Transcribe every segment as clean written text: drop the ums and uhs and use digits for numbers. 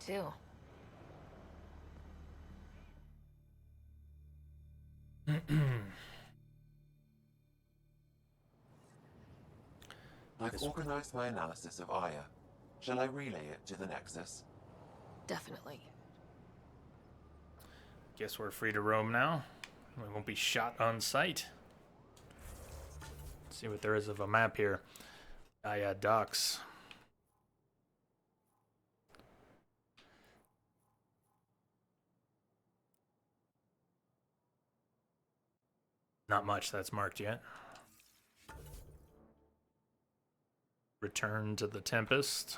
too. I've organized my analysis of Aya. Shall I relay it to the Nexus? Definitely. Guess we're free to roam now. We won't be shot on sight. Let's see what there is of a map here. Aya docks. Not much that's marked yet. Return to the Tempest.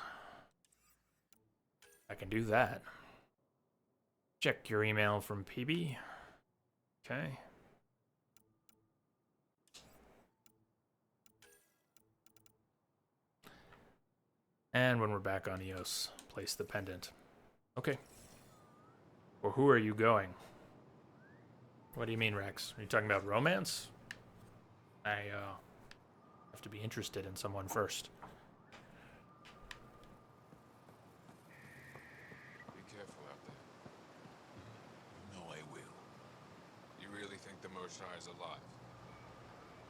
I can do that. Check your email from PB. Okay. And when we're back on Eos, place the pendant. Okay. Or who are you going? What do you mean, Rex? Are you talking about romance? I have to be interested in someone first. Be careful out there. No, I will. You really think the Moshae is alive?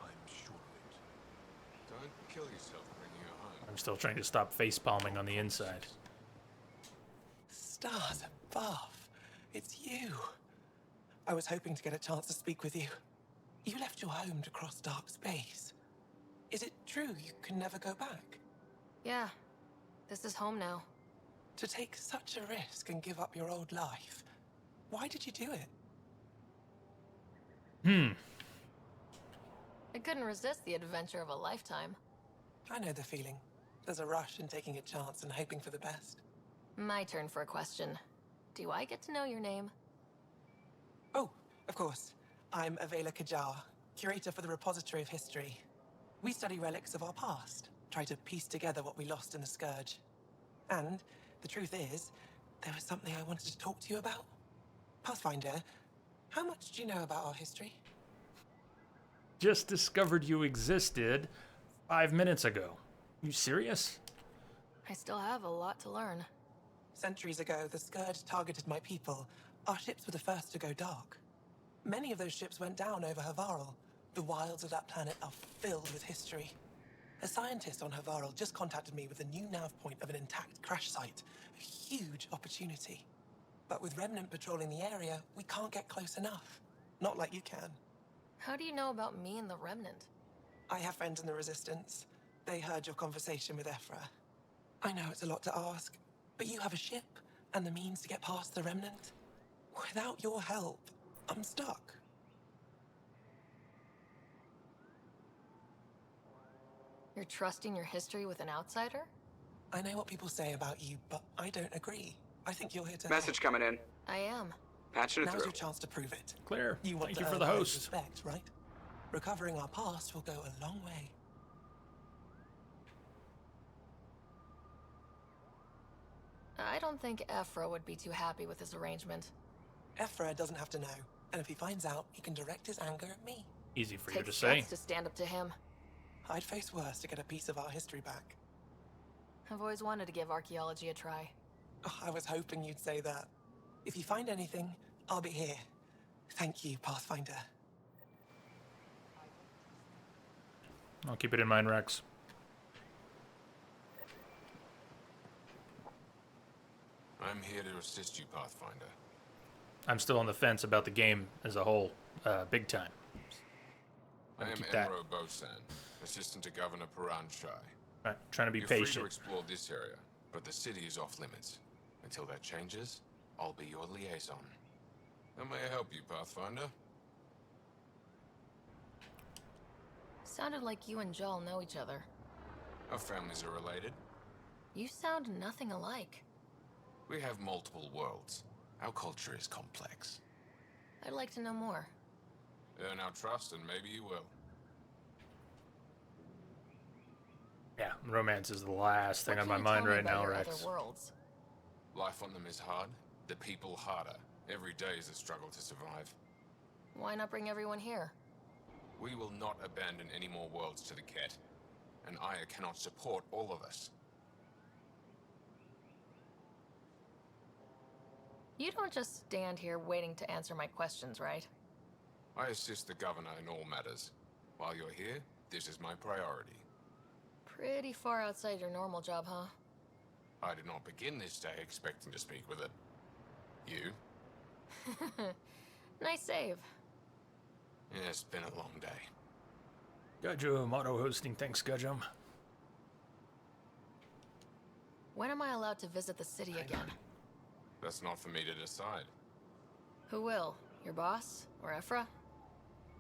I'm sure of it. Don't kill yourself bringing her home. I'm still trying to stop face palming on the inside. Stars above. It's you. I was hoping to get a chance to speak with you. You left your home to cross dark space. Is it true you can never go back? Yeah, this is home now. To take such a risk and give up your old life, why did you do it? I couldn't resist the adventure of a lifetime. I know the feeling. There's a rush in taking a chance and hoping for the best. My turn for a question. Do I get to know your name? Oh, of course. I'm Avela Kajar, curator for the Repository of History. We study relics of our past, try to piece together what we lost in the Scourge. And the truth is, there was something I wanted to talk to you about. Pathfinder, how much do you know about our history? Just discovered you existed 5 minutes ago. You serious? I still have a lot to learn. Centuries ago, the Scourge targeted my people. Our ships were the first to go dark. Many of those ships went down over Havarl. The wilds of that planet are filled with history. A scientist on Havarl just contacted me with a new nav point of an intact crash site. A huge opportunity. But with Remnant patrolling the area, we can't get close enough. Not like you can. How do you know about me and the Remnant? I have friends in the Resistance. They heard your conversation with Ephra. I know it's a lot to ask, but you have a ship and the means to get past the Remnant. Without your help, I'm stuck. You're trusting your history with an outsider? I know what people say about you, but I don't agree. I think you're here to Message coming in. I am. Patching it Now's through. your chance to prove it. Clear. You want Thank to you for earn the those host. respect, right? Recovering our past will go a long way. I don't think Ephra would be too happy with this arrangement. Ephra doesn't have to know, and if he finds out, he can direct his anger at me. Easy for you to Takes say. guts to stand up to him. I'd face worse to get a piece of our history back. I've always wanted to give archaeology a try. Oh, I was hoping you'd say that. If you find anything, I'll be here. Thank you, Pathfinder. I'll keep it in mind, Rex. I'm here to assist you, Pathfinder. I'm still on the fence about the game as a whole, big time. I am keep that. Enro Bosan, assistant to Governor Paran Shai. Right, trying to be You're free to patient. explore this area, but the city is off limits. Until that changes, I'll be your liaison. How may I help you, Pathfinder? Sounded like you and Jal know each other. Our families are related. You sound nothing alike. We have multiple worlds. Our culture is complex. I'd like to know more. Earn our trust and maybe you will. Yeah, romance is the last thing What on can my you mind tell me right about now, your Rex. other worlds? Life on them is hard, the people harder. Every day is a struggle to survive. Why not bring everyone here? We will not abandon any more worlds to the Ket, and Aya cannot support all of us. You don't just stand here waiting to answer my questions, right? I assist the governor in all matters. While you're here, this is my priority. Pretty far outside your normal job, huh? I did not begin this day expecting to speak with it. You? Nice save. Yeah, it's been a long day. Gudjum, auto-hosting, thanks, Gudjum. When am I allowed to visit the city again? That's not for me to decide. Who will? Your boss? Or Ephra?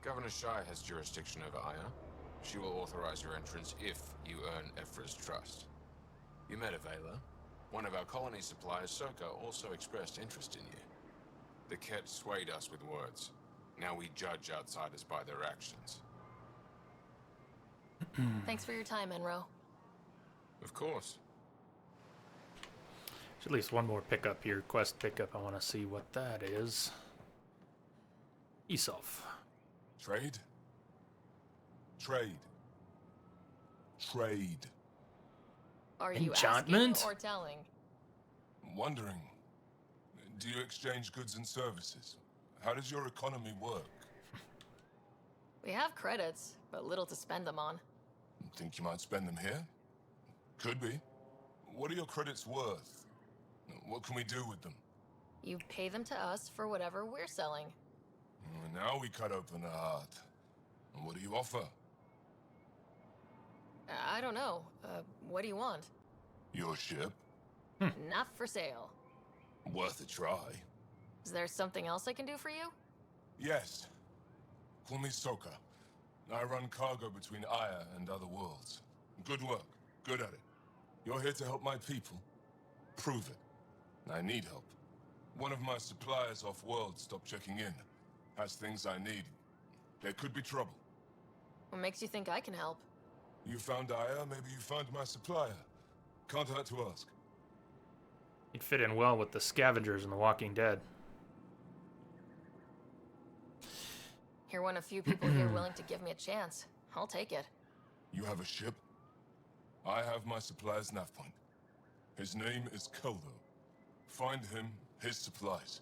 Governor Shai has jurisdiction over Aya. She will authorize your entrance if you earn Ephra's trust. You met Avela. One of our colony suppliers, Soka, also expressed interest in you. The Ket swayed us with words. Now we judge outsiders by their actions. Thanks for your time, Enro. Of course. There's at least one more pickup here, quest pickup. I want to see what that is. Eself. Trade? Trade. Trade. Are you Enchantment? asking or telling? Wondering, do you exchange goods and services? How does your economy work? We have credits, but little to spend them on. Think you might spend them here? Could be. What are your credits worth? What can we do with them? You pay them to us for whatever we're selling. Now we cut open the heart. What do you offer? I don't know. What do you want? Your ship? Not for sale. Worth a try. Is there something else I can do for you? Yes. Call me Soka. I run cargo between Aya and other worlds. Good work. Good at it. You're here to help my people. Prove it. I need help. One of my suppliers off-world stopped checking in. Has things I need. There could be trouble. What makes you think I can help? You found Aya, maybe you found my supplier. Can't hurt to ask. He'd fit in well with the scavengers in The Walking Dead. You're one of few people here willing to give me a chance. I'll take it. You have a ship? I have my supplier's nav point. His name is Koldo. Find him, his supplies.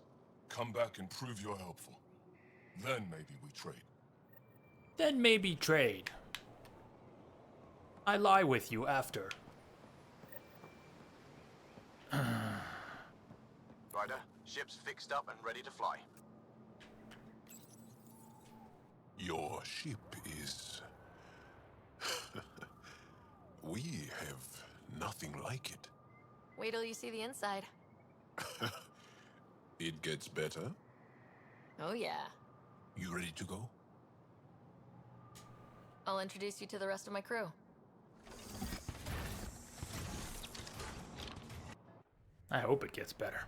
Come back and prove you're helpful. Then maybe we trade. Then maybe trade. I lie with you after. Ryder, ship's fixed up and ready to fly. Your ship is... We have nothing like it. Wait till you see the inside. It gets better. Oh yeah. You ready to go? I'll introduce you to the rest of my crew. I hope it gets better.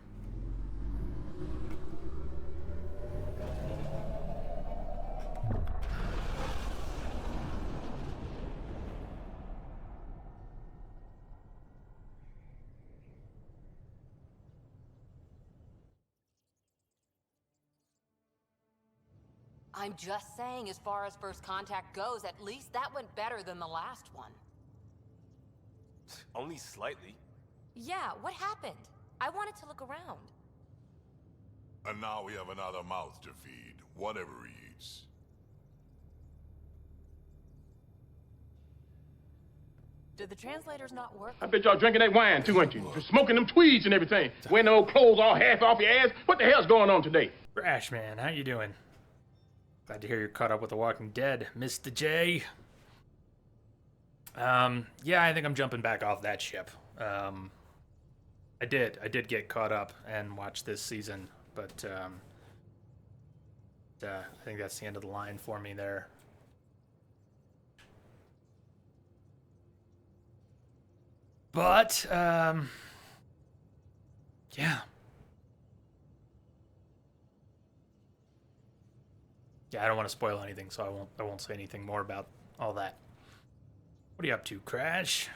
I'm just saying, as far as first contact goes, at least that went better than the last one. Only slightly. Yeah, what happened? I wanted to look around. And now we have another mouth to feed, whatever he eats. Did the translators not work? I bet y'all drinking that wine too, ain't you? Just smoking them tweeds and everything. Wearing the old clothes all half off your ass. What the hell's going on today? Brash man, how you doing? Glad to hear you're caught up with The Walking Dead, Mr. J. Yeah, I think I'm jumping back off that ship. I did get caught up and watch this season, but I think that's the end of the line for me there. But yeah. Yeah, I don't want to spoil anything, so I won't say anything more about all that. What are you up to, Crash?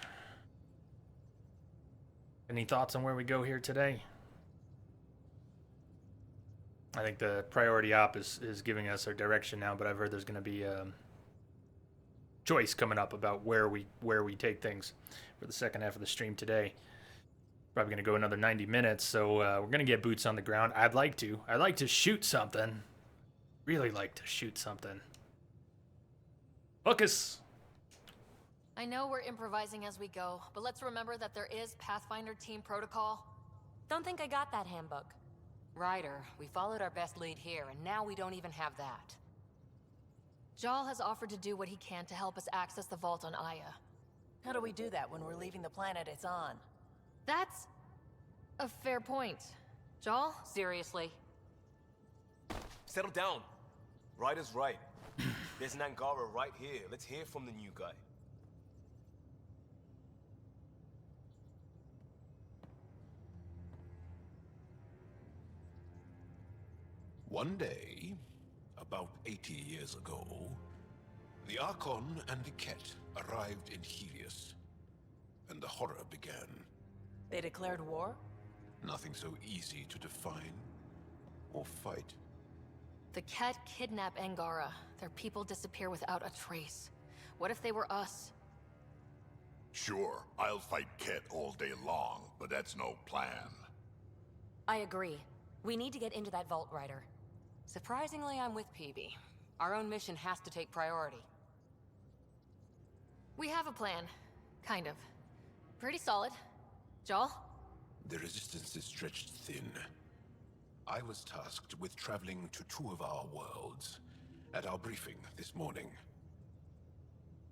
Any thoughts on where we go here today? I think the priority op is giving us our direction now, but I've heard there's going to be a choice coming up about where we take things for the second half of the stream today. Probably gonna go another 90 minutes, so we're gonna get boots on the ground. I'd like to shoot something. Really like to shoot something. Focus. I know we're improvising as we go, but let's remember that there is Pathfinder team protocol. Don't think I got that handbook. Ryder, we followed our best lead here, and now we don't even have that. Jal has offered to do what he can to help us access the vault on Aya. How do we do that when we're leaving the planet it's on? That's a fair point. Jal? Seriously? Settle down. Ryder's right. There's an Angara right here. Let's hear from the new guy. One day, about 80 years ago, the Archon and the Ket arrived in Helios, and the horror began. They declared war? Nothing so easy to define or fight. The Ket kidnap Angara. Their people disappear without a trace. What if they were us? Sure, I'll fight Ket all day long, but that's no plan. I agree. We need to get into that vault, Ryder. Surprisingly, I'm with PB. Our own mission has to take priority. We have a plan. Kind of. Pretty solid. Jal? The resistance is stretched thin. I was tasked with traveling to two of our worlds at our briefing this morning.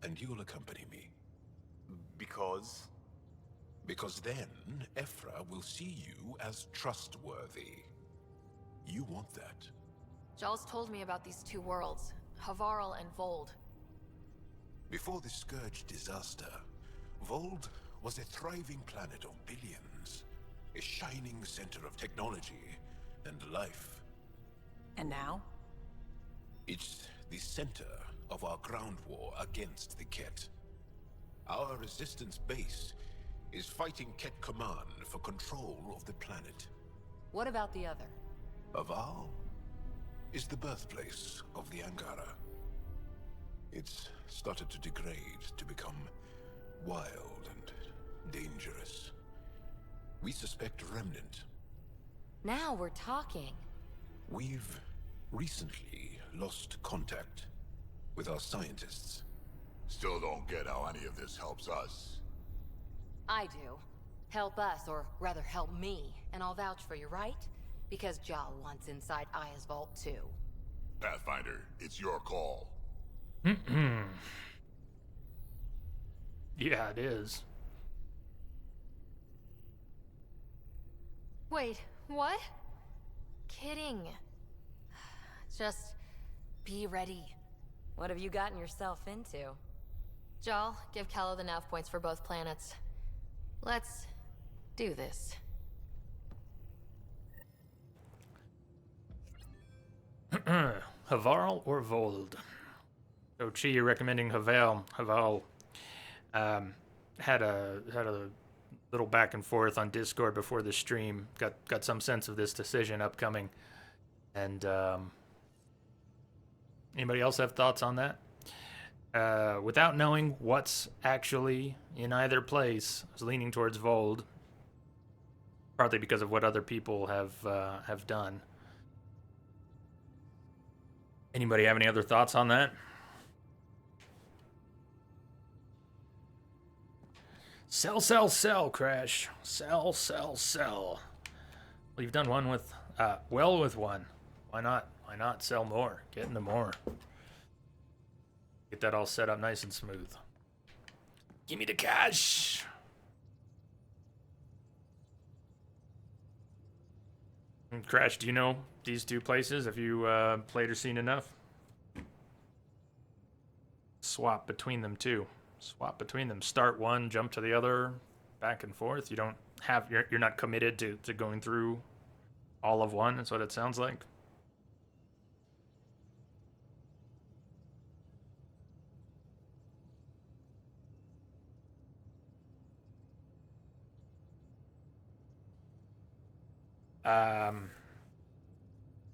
And you'll accompany me. Because? Because then, Ephra will see you as trustworthy. You want that. Jal's told me about these two worlds, Havarl and Vold. Before the Scourge disaster, Vold was a thriving planet of billions. A shining center of technology and life. And now? It's the center of our ground war against the Ket. Our resistance base is fighting Ket Command for control of the planet. What about the other? Havarl is the birthplace of the Angara. It's started to degrade, to become wild and dangerous. We suspect Remnant. Now we're talking. We've recently lost contact with our scientists. Still don't get how any of this helps us. I do. Help us, or rather help me, and I'll vouch for you, right? Because Jal wants inside Aya's vault too. Pathfinder, it's your call. Yeah, it is. Wait, what? Kidding. Just be ready. What have you gotten yourself into? Jal, give Callow the nav points for both planets. Let's do this. Havarl or Vold? So Chi, you're recommending Havarl. Havarl had a little back and forth on Discord before the stream. Got some sense of this decision upcoming. And anybody else have thoughts on that? Without knowing what's actually in either place, I was leaning towards Vold, partly because of what other people have done. Anybody have any other thoughts on that? Sell, sell, sell, Crash. Sell, sell, sell. Well, you've done one with, with one. Why not? Why not sell more? Get into more. Get that all set up nice and smooth. Give me the cash. And Crash, do you know these two places? Have you played or seen enough? Swap between them too. Swap between them. Start one, jump to the other, back and forth. You don't have you're not committed to going through all of one. That's what it sounds like.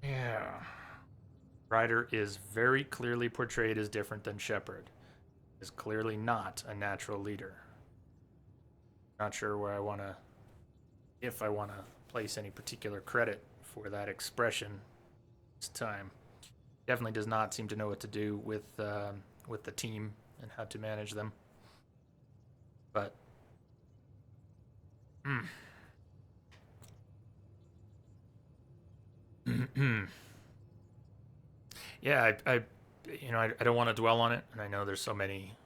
Yeah. Ryder is very clearly portrayed as different than Shepard. Is clearly not a natural leader. Not sure where I want to if I want to place any particular credit for that expression this time. Definitely does not seem to know what to do with the team and how to manage them. But yeah, I don't want to dwell on it, and I know there's so many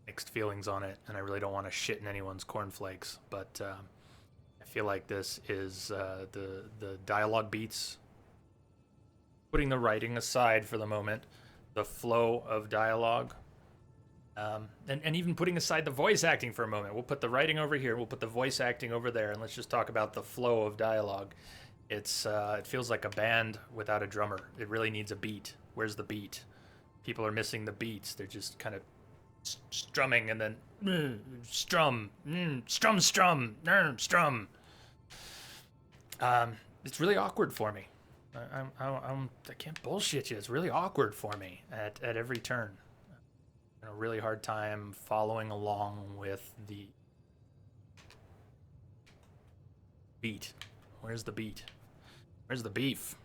mixed feelings on it, and I really don't want to shit in anyone's cornflakes, but I feel like this is the dialogue beats, putting the writing aside for the moment, the flow of dialogue, and even putting aside the voice acting for a moment. We'll put the writing over here, we'll put the voice acting over there, and let's just talk about the flow of dialogue. It feels like a band without a drummer. It really needs a beat. Where's the beat? People are missing the beats. They're just kind of strumming and then strum, strum, strum. It's really awkward for me. I can't bullshit you. It's really awkward for me at every turn. A really hard time following along with the beat. Where's the beat? Where's the beef?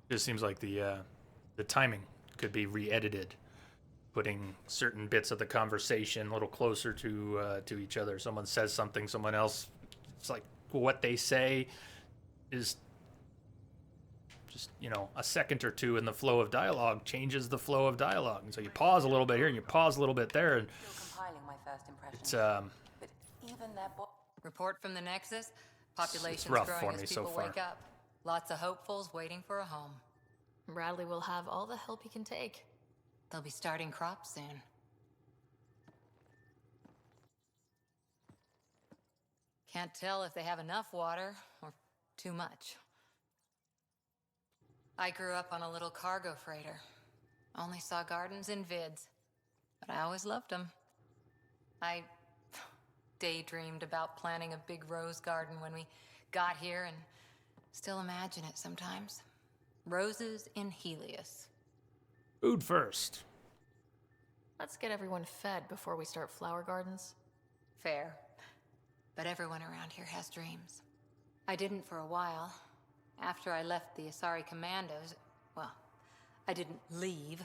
Just seems like the timing could be re-edited, putting certain bits of the conversation a little closer to each other. Someone says something, someone else, it's like what they say is just, a second or two in the flow of dialogue changes the flow of dialogue. And so you pause a little bit here and you pause a little bit there, and Still compiling my first impressions. It's But even that report from the Nexus. Population's rough growing for as me so people far. wake up. Lots of hopefuls waiting for a home. Bradley will have all the help he can take. They'll be starting crops soon. Can't tell if they have enough water or too much. I grew up on a little cargo freighter. Only saw gardens in vids, but I always loved them. I daydreamed about planting a big rose garden when we got here, and still imagine it sometimes. Roses in Helios. Food first. Let's get everyone fed before we start flower gardens. Fair. But everyone around here has dreams. I didn't for a while. After I left the Asari Commandos, well, I didn't leave.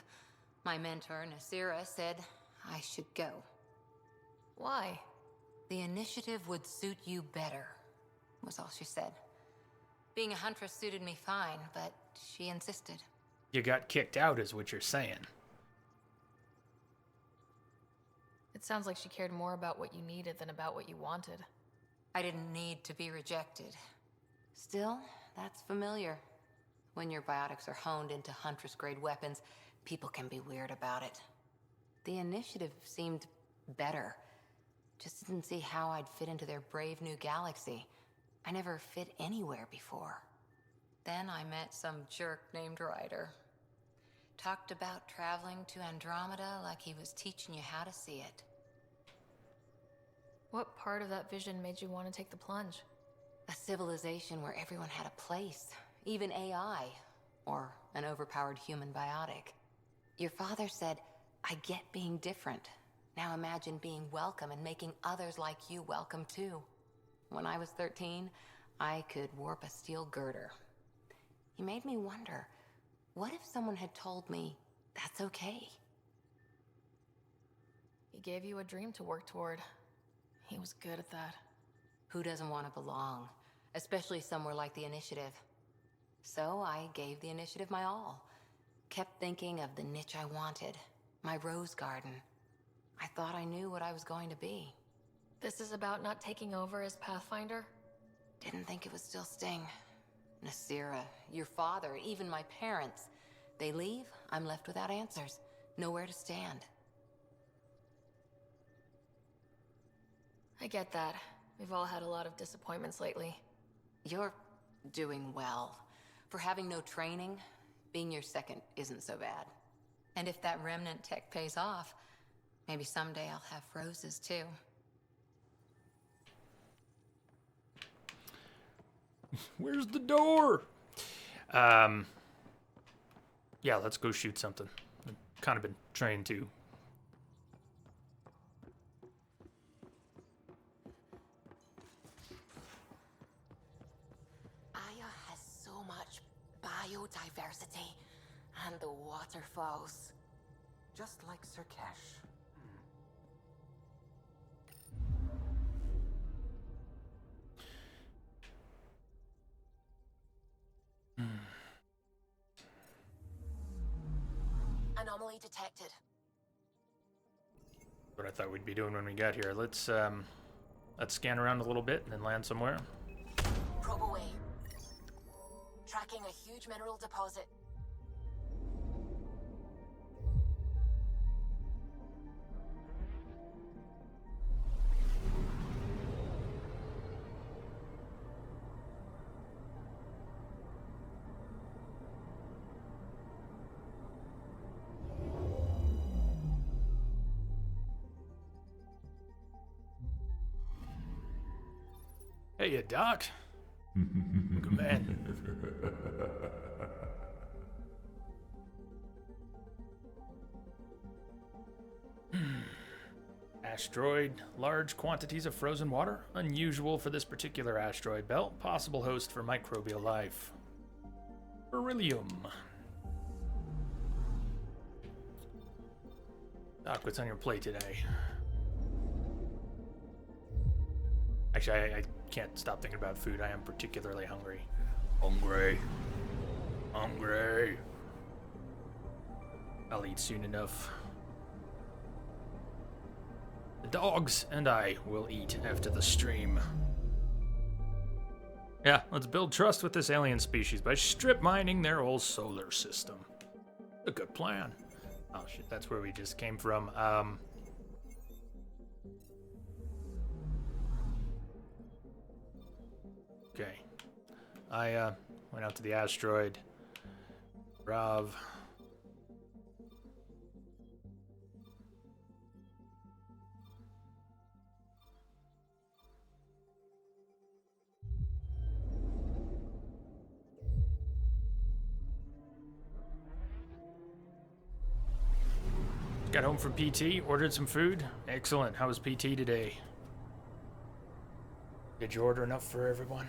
My mentor, Nasira, said I should go. Why? The initiative would suit you better, was all she said. Being a huntress suited me fine, but she insisted. You got kicked out is what you're saying. It sounds like she cared more about what you needed than about what you wanted. I didn't need to be rejected. Still, that's familiar. When your biotics are honed into Huntress-grade weapons, people can be weird about it. The initiative seemed better. Just didn't see how I'd fit into their brave new galaxy. I never fit anywhere before. Then I met some jerk named Ryder. Talked about traveling to Andromeda like he was teaching you how to see it. What part of that vision made you want to take the plunge? A civilization where everyone had a place, even AI, or an overpowered human biotic. Your father said, I get being different. Now imagine being welcome and making others like you welcome too. When I was 13, I could warp a steel girder. He made me wonder, what if someone had told me that's okay? He gave you a dream to work toward. He was good at that. Who doesn't want to belong? Especially somewhere like the Initiative. So I gave the Initiative my all. Kept thinking of the niche I wanted. My rose garden. I thought I knew what I was going to be. This is about not taking over as Pathfinder? Didn't think it would still sting. Nasira, your father, even my parents. They leave, I'm left without answers. Nowhere to stand. I get that. We've all had a lot of disappointments lately. You're doing well. For having no training, being your second isn't so bad. And if that remnant tech pays off, maybe someday I'll have roses too. Where's the door? Yeah, let's go shoot something. I've kind of been trained to. Aya has so much biodiversity and the waterfalls. Just like Sirkesh. Anomaly detected. What I thought we'd be doing when we got here. Let's scan around a little bit and then land somewhere. Probe away. Tracking a huge mineral deposit. Hey, Doc. Good man. Asteroid. Large quantities of frozen water. Unusual for this particular asteroid belt. Possible host for microbial life. Beryllium. Doc, what's on your plate today? Actually, I can't stop thinking about food. I am particularly hungry. Hungry. Hungry. I'll eat soon enough. The dogs and I will eat after the stream. Yeah, let's build trust with this alien species by strip mining their whole solar system. A good plan. Oh shit, that's where we just came from. Okay. I went out to the asteroid. Rav. Got home from PT, ordered some food. Excellent. How was PT today? Did you order enough for everyone?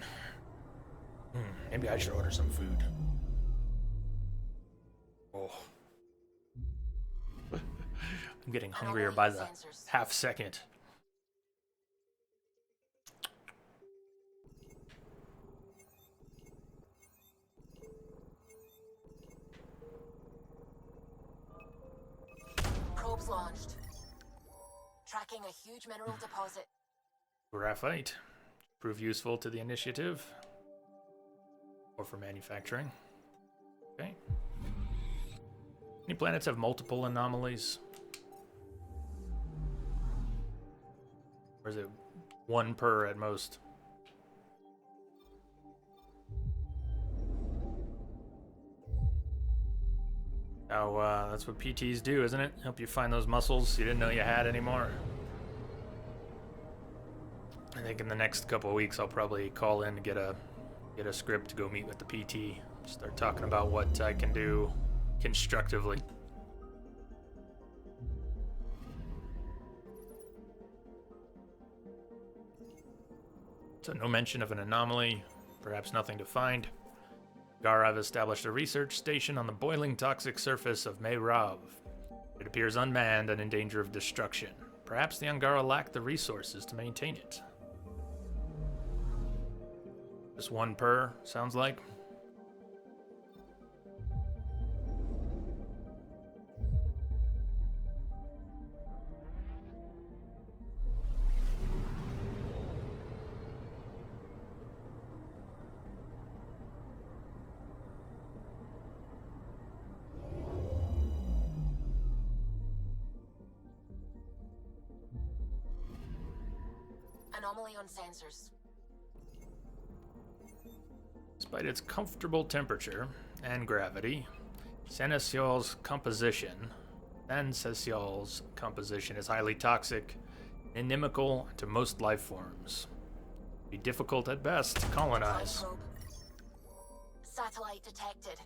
Maybe I should order some food. Oh. I'm getting hungrier by the half second. Probes launched. Tracking a huge mineral deposit. Graphite. Prove useful to the initiative. Or for manufacturing. Okay. Any planets have multiple anomalies? Or is it one per at most? Oh, that's what PTs do, isn't it? Help you find those muscles you didn't know you had anymore. I think in the next couple of weeks I'll probably call in to get a script to go meet with the PT. Start talking about what I can do constructively. So no mention of an anomaly, perhaps nothing to find. Garav established a research station on the boiling toxic surface of Mayrav. It appears unmanned and in danger of destruction. Perhaps the Angara lack the resources to maintain it. Just one per, sounds like. Anomaly on sensors. Despite its comfortable temperature and gravity, Senesio's composition is highly toxic and inimical to most life forms. Be difficult at best to colonize. Satellite detected.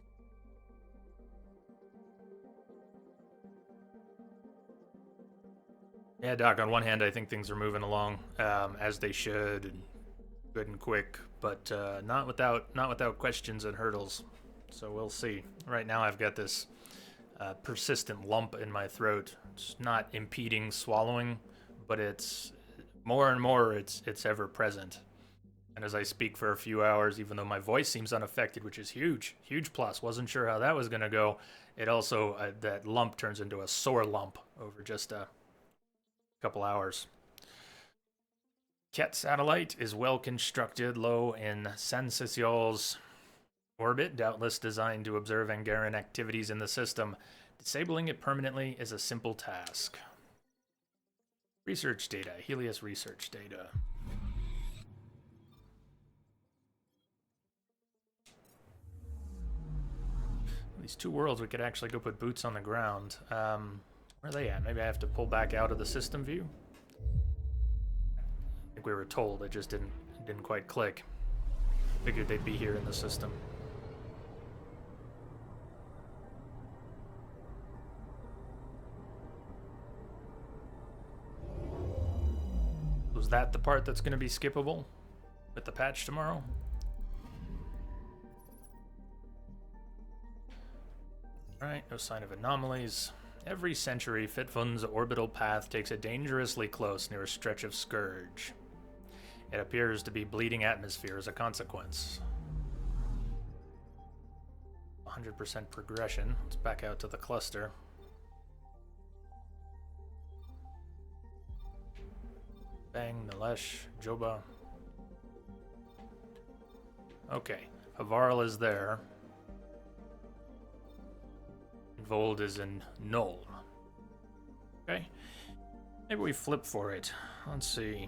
Yeah, Doc, on one hand, I think things are moving along as they should, and good and quick, but not without questions and hurdles. So we'll see. Right now, I've got this persistent lump in my throat. It's not impeding swallowing, but it's more and more. It's ever present. And as I speak for a few hours, even though my voice seems unaffected, which is huge plus. Wasn't sure how that was gonna go. It also that lump turns into a sore lump over just a couple hours. Ket satellite is well constructed, low in Sensatial's orbit, doubtless designed to observe Angaran activities in the system. Disabling it permanently is a simple task. Research data, Helios research data. These two worlds, we could actually go put boots on the ground. Where are they at? Maybe I have to pull back out of the system view? I think we were told, it just didn't quite click. Figured they'd be here in the system. Was that the part that's going to be skippable with the patch tomorrow? Alright, no sign of anomalies. Every century, Fitfun's orbital path takes it dangerously close near a stretch of scourge. It appears to be bleeding atmosphere as a consequence. 100% progression. Let's back out to the cluster. Bang, Nalesh, Joba. Okay, Havarl is there. Vold is in Null. Okay. Maybe we flip for it. Let's see.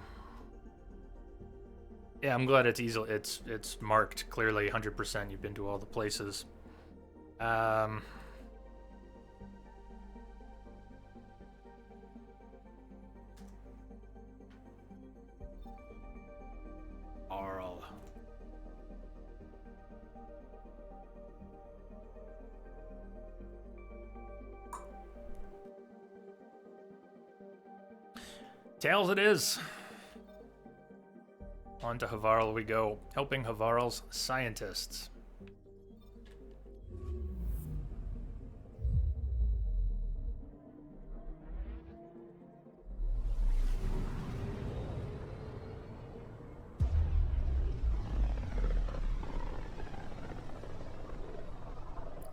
Yeah, I'm glad it's easily it's marked clearly 100%. You've been to all the places. Arl. Tails it is. On to Havarl we go, helping Havarl's scientists.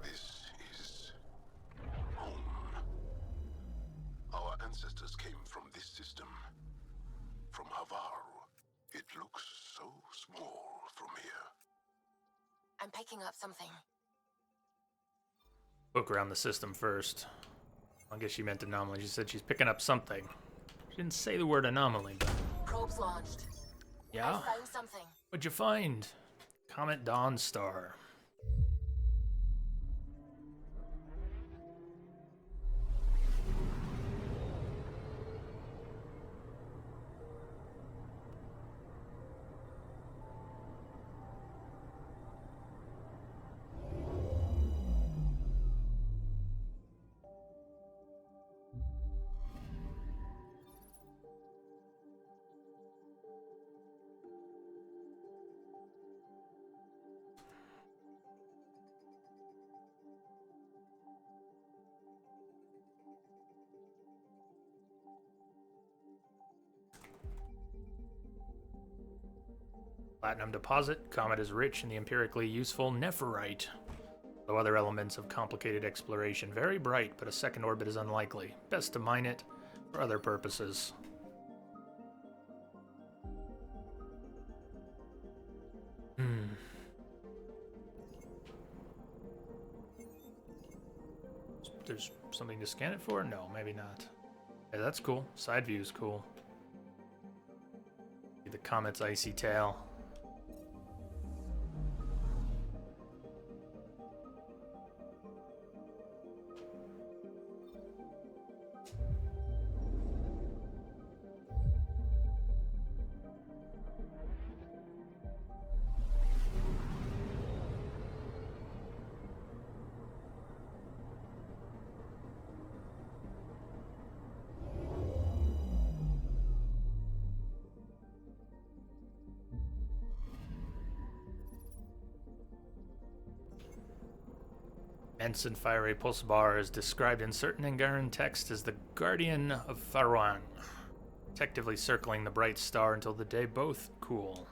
This is home. Our ancestors came from this system, from Havarl. It looks so small from here. I'm picking up something. Look around the system first. I guess she meant anomaly. She said she's picking up something. She didn't say the word anomaly, but... Probes launched. Yeah? I found something. What'd you find? Comet Dawnstar. Platinum deposit. Comet is rich in the empirically useful nephrite. Though other elements of complicated exploration. Very bright, but a second orbit is unlikely. Best to mine it for other purposes. There's something to scan it for? No, maybe not. Yeah, that's cool. Side view is cool. See the comet's icy tail. Ensign Fiery Pulse Bar is described in certain Angaran texts as the guardian of Farwan, protectively circling the bright star until the day both cool.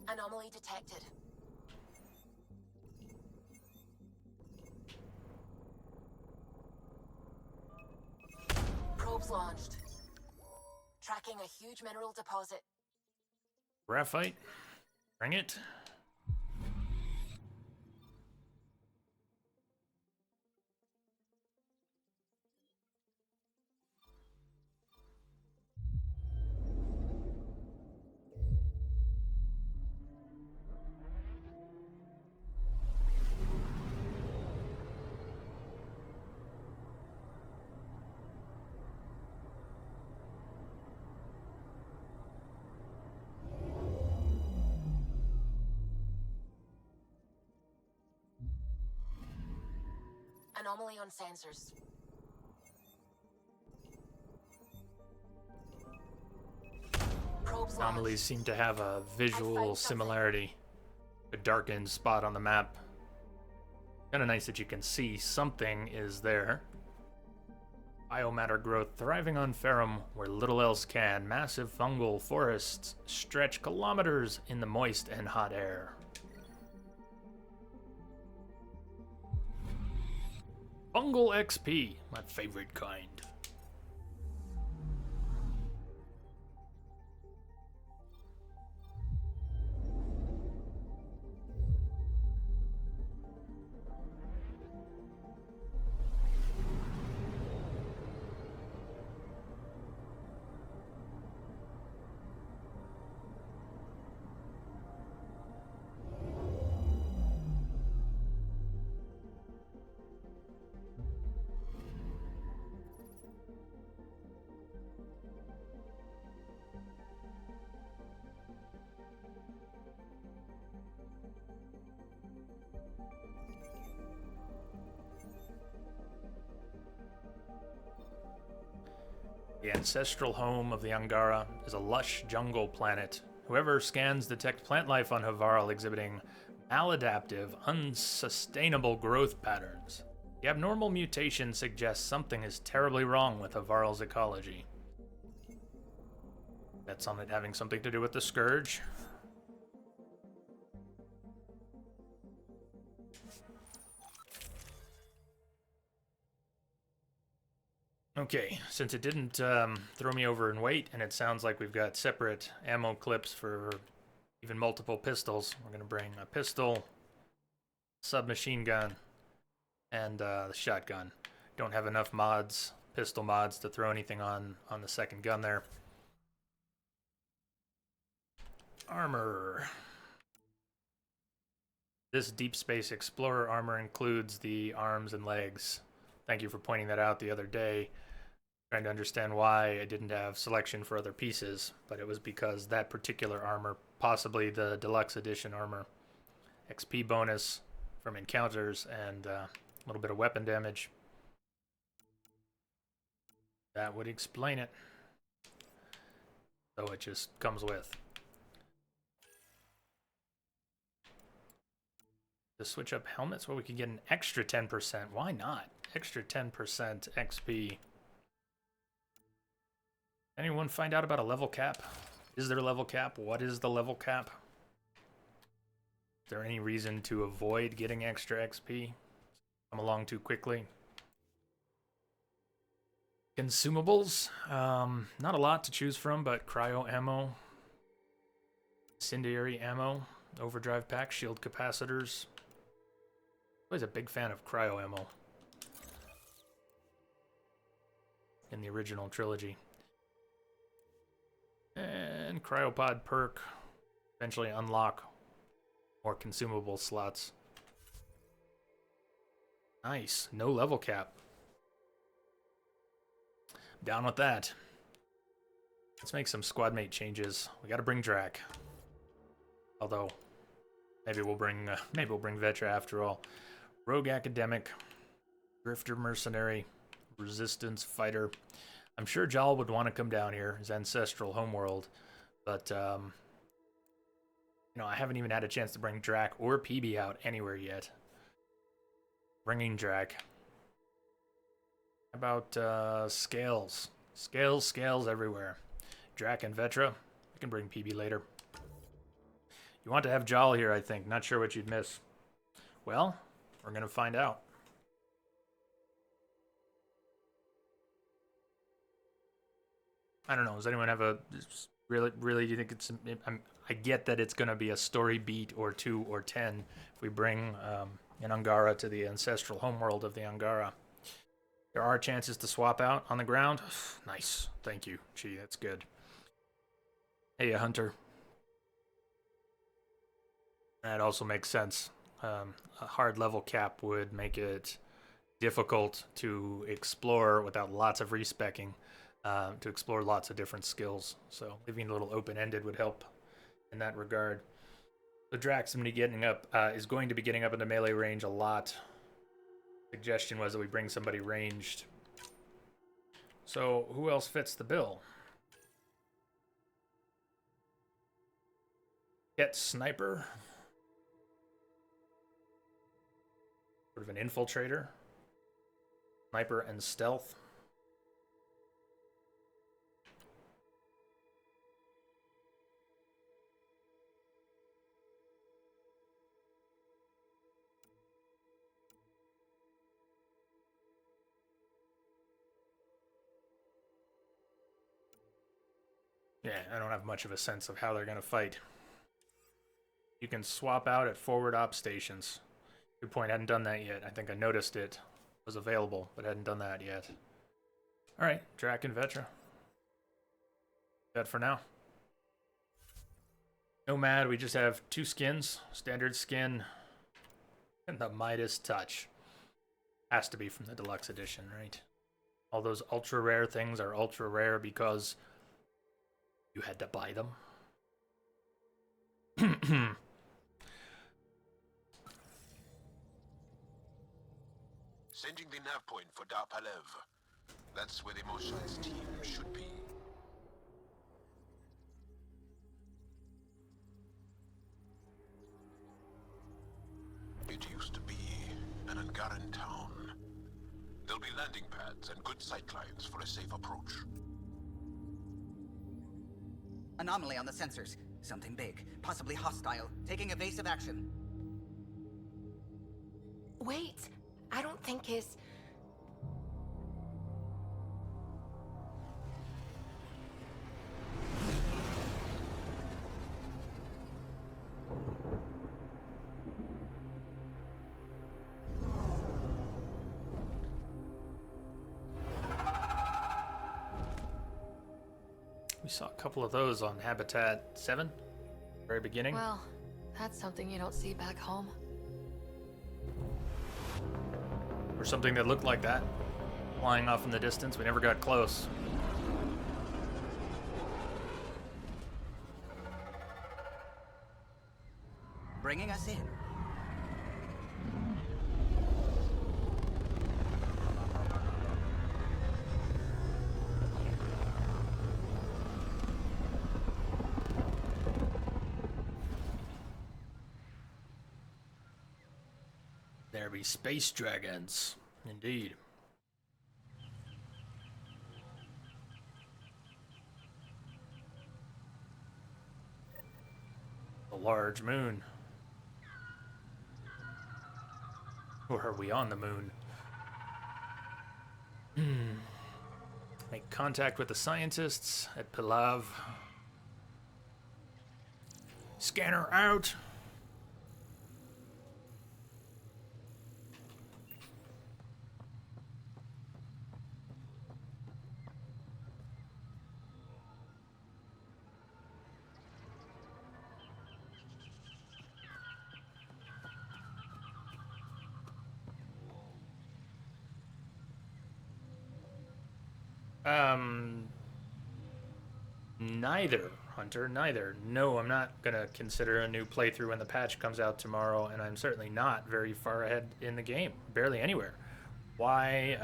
Anomaly detected. Probes launched. Tracking a huge mineral deposit. Graphite. Bring it. Anomaly on sensors. Probes Anomalies launched. seem to have a visual something. similarity. A darkened spot on the map. Kind of nice that you can see something is there. Biomatter growth thriving on Ferrum where little else can. Massive fungal forests stretch kilometers in the moist and hot air. Fungal XP, my favorite kind. The ancestral home of the Angara is a lush jungle planet. Whoever scans detect plant life on Havarl exhibiting maladaptive, unsustainable growth patterns. The abnormal mutation suggests something is terribly wrong with Havarl's ecology. That's on it having something to do with the Scourge. Okay, since it didn't throw me over in weight, and it sounds like we've got separate ammo clips for even multiple pistols, we're going to bring a pistol, submachine gun, and the shotgun. Don't have enough mods, pistol mods, to throw anything on the second gun there. Armor. This Deep Space Explorer armor includes the arms and legs. Thank you for pointing that out the other day. Trying to understand why I didn't have selection for other pieces, but it was because that particular armor, possibly the deluxe edition armor, XP bonus from encounters and a little bit of weapon damage. That would explain it. So it just comes with. To switch up helmets, well, we could get an extra 10%. Why not? Extra 10% XP. Anyone find out about a level cap? Is there a level cap? What is the level cap? Is there any reason to avoid getting extra XP? Come along too quickly. Consumables? Not a lot to choose from, but cryo ammo, incendiary ammo, overdrive pack, shield capacitors. Always a big fan of cryo ammo in the original trilogy. And cryopod perk. Eventually unlock more consumable slots. Nice. No level cap. Down with that. Let's make some squad mate changes. We got to bring Drac. Although, maybe we'll bring Vetra after all. Rogue Academic, Drifter Mercenary, Resistance Fighter. I'm sure Jal would want to come down here, his ancestral homeworld, but you know, I haven't even had a chance to bring Drac or PB out anywhere yet. Bringing Drac. How about Scales? Scales everywhere. Drac and Vetra. I can bring PB later. You want to have Jal here, I think. Not sure what you'd miss. Well, we're going to find out. I don't know. Does anyone have a... Really, do you think it's... I get that it's going to be a story beat or 2 or 10 if we bring an Angara to the ancestral homeworld of the Angara. There are chances to swap out on the ground. Nice. Thank you. Gee, that's good. Hey, Hunter. That also makes sense. A hard level cap would make it difficult to explore without lots of respecking, to explore lots of different skills. So leaving it a little open-ended would help in that regard. The Drax is going to be getting up into melee range a lot. Suggestion was that we bring somebody ranged. So who else fits the bill? Get Sniper. Sort of an infiltrator. Sniper and stealth. Yeah, I don't have much of a sense of how they're going to fight. You can swap out at forward op stations. Good point, I hadn't done that yet. I think I noticed it was available, but hadn't done that yet. Alright, Drac and Vetra. That for now. Nomad, we just have 2 skins. Standard skin and the Midas Touch. Has to be from the deluxe edition, right? All those ultra rare things are ultra rare because you had to buy them. Sending the nav point for Darpalev. That's where the Mosha's team should be. It used to be an Angaran town. There'll be landing pads and good sightlines for a safe approach. Anomaly on the sensors. Something big, possibly hostile, taking evasive action. Wait, I don't think his... We saw a couple of those on Habitat 7, very beginning. Well, that's something you don't see back home. Or something that looked like that, flying off in the distance. We never got close. Bringing us in. There be space dragons, indeed. A large moon. Or are we on the moon? Make contact with the scientists at Pilav. Scanner out. Neither, Hunter, neither. No, I'm not gonna consider a new playthrough when the patch comes out tomorrow, and I'm certainly not very far ahead in the game. Barely anywhere. Why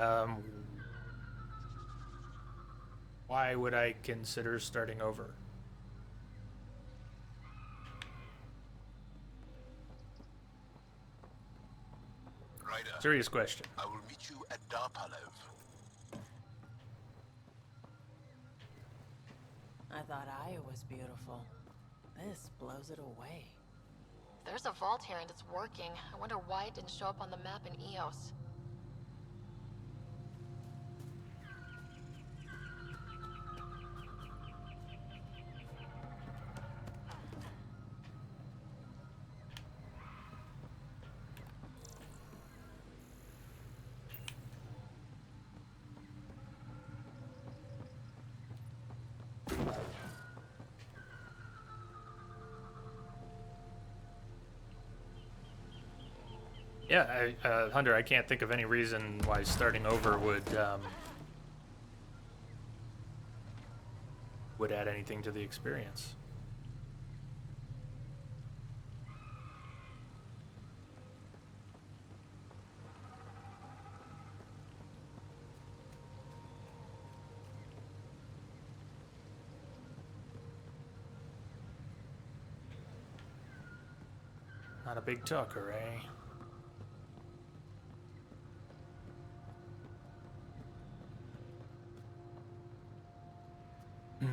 would I consider starting over? Ryder, Serious question. I will meet you at Darpalev. I thought Aya was beautiful. This blows it away. There's a vault here and it's working. I wonder why it didn't show up on the map in Eos. Yeah, Hunter, I can't think of any reason why starting over would add anything to the experience. Not a big talker, eh? I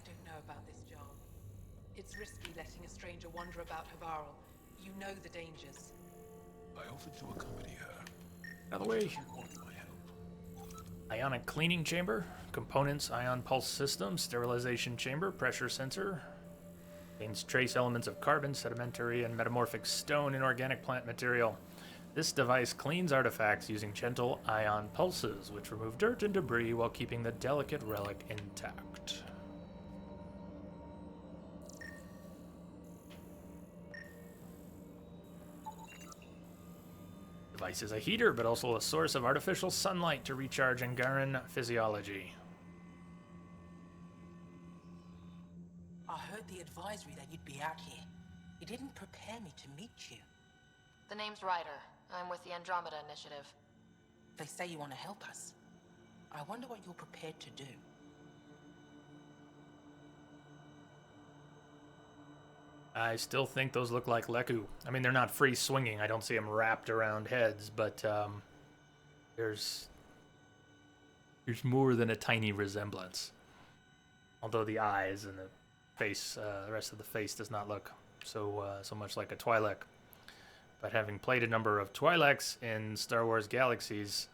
don't know about this job. It's risky letting a stranger wander about Havarl. You know the dangers. I offered to accompany her. Out of the way. Does she want my help? Ionic cleaning chamber, components, ion pulse system, sterilization chamber, pressure sensor. Contains trace elements of carbon, sedimentary, and metamorphic stone and organic plant material. This device cleans artifacts using gentle ion pulses, which remove dirt and debris while keeping the delicate relic intact. Device is a heater, but also a source of artificial sunlight to recharge Angaran physiology. I heard the advisory that you'd be out here. It didn't prepare me to meet you. The name's Ryder. I'm with the Andromeda Initiative. They say you want to help us. I wonder what you're prepared to do. I still think those look like Leku. I mean, they're not free swinging. I don't see them wrapped around heads, but there's more than a tiny resemblance. Although the eyes and the face, the rest of the face does not look so much like a Twi'lek. But having played a number of Twi'leks in Star Wars Galaxies,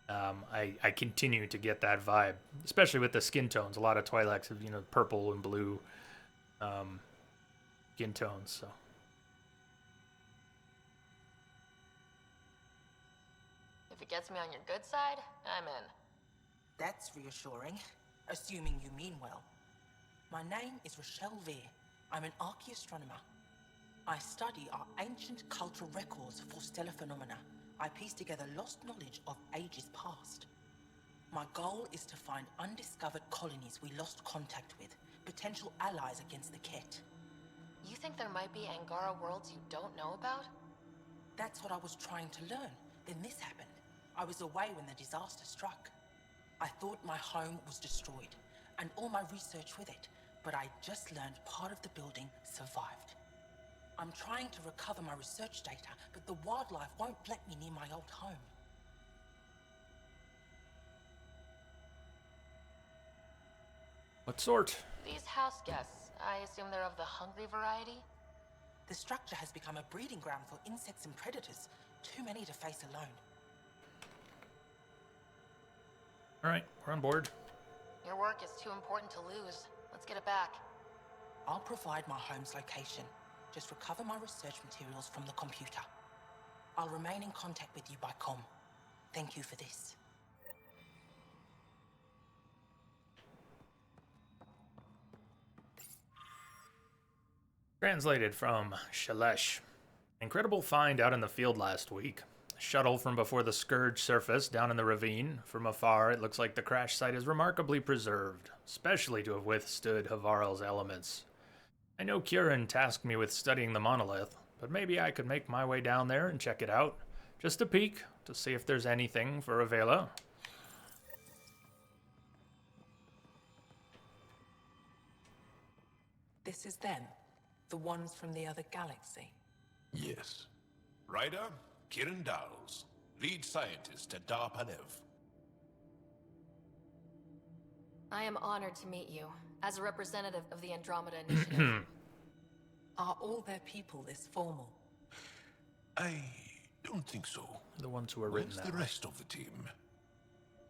I continue to get that vibe, especially with the skin tones. A lot of Twi'leks have, purple and blue skin tones, so. If it gets me on your good side, I'm in. That's reassuring, assuming you mean well. My name is Rochelle Veer. I'm an archaeoastronomer. I study our ancient cultural records for stellar phenomena. I piece together lost knowledge of ages past. My goal is to find undiscovered colonies we lost contact with, potential allies against the Ket. You think there might be Angara worlds you don't know about? That's what I was trying to learn. Then this happened. I was away when the disaster struck. I thought my home was destroyed, and all my research with it, but I just learned part of the building survived. I'm trying to recover my research data, but the wildlife won't let me near my old home. What sort? These house guests, I assume they're of the hungry variety? The structure has become a breeding ground for insects and predators. Too many to face alone. All right, we're on board. Your work is too important to lose. Let's get it back. I'll provide my home's location. Just recover my research materials from the computer. I'll remain in contact with you by comm. Thank you for this. Translated from Shalesh. Incredible find out in the field last week. Shuttle from before the Scourge surfaced down in the ravine. From afar, it looks like the crash site is remarkably preserved, especially to have withstood Havarl's elements. I know Kieran tasked me with studying the monolith, but maybe I could make my way down there and check it out. Just a peek, to see if there's anything for Avela. This is them, the ones from the other galaxy. Yes. Ryder, Kieran Dowles, lead scientist at Darpanev. I am honored to meet you, as a representative of the Andromeda Initiative. Are all their people this formal? I don't think so. The ones who are written Where's that the way? rest of the team?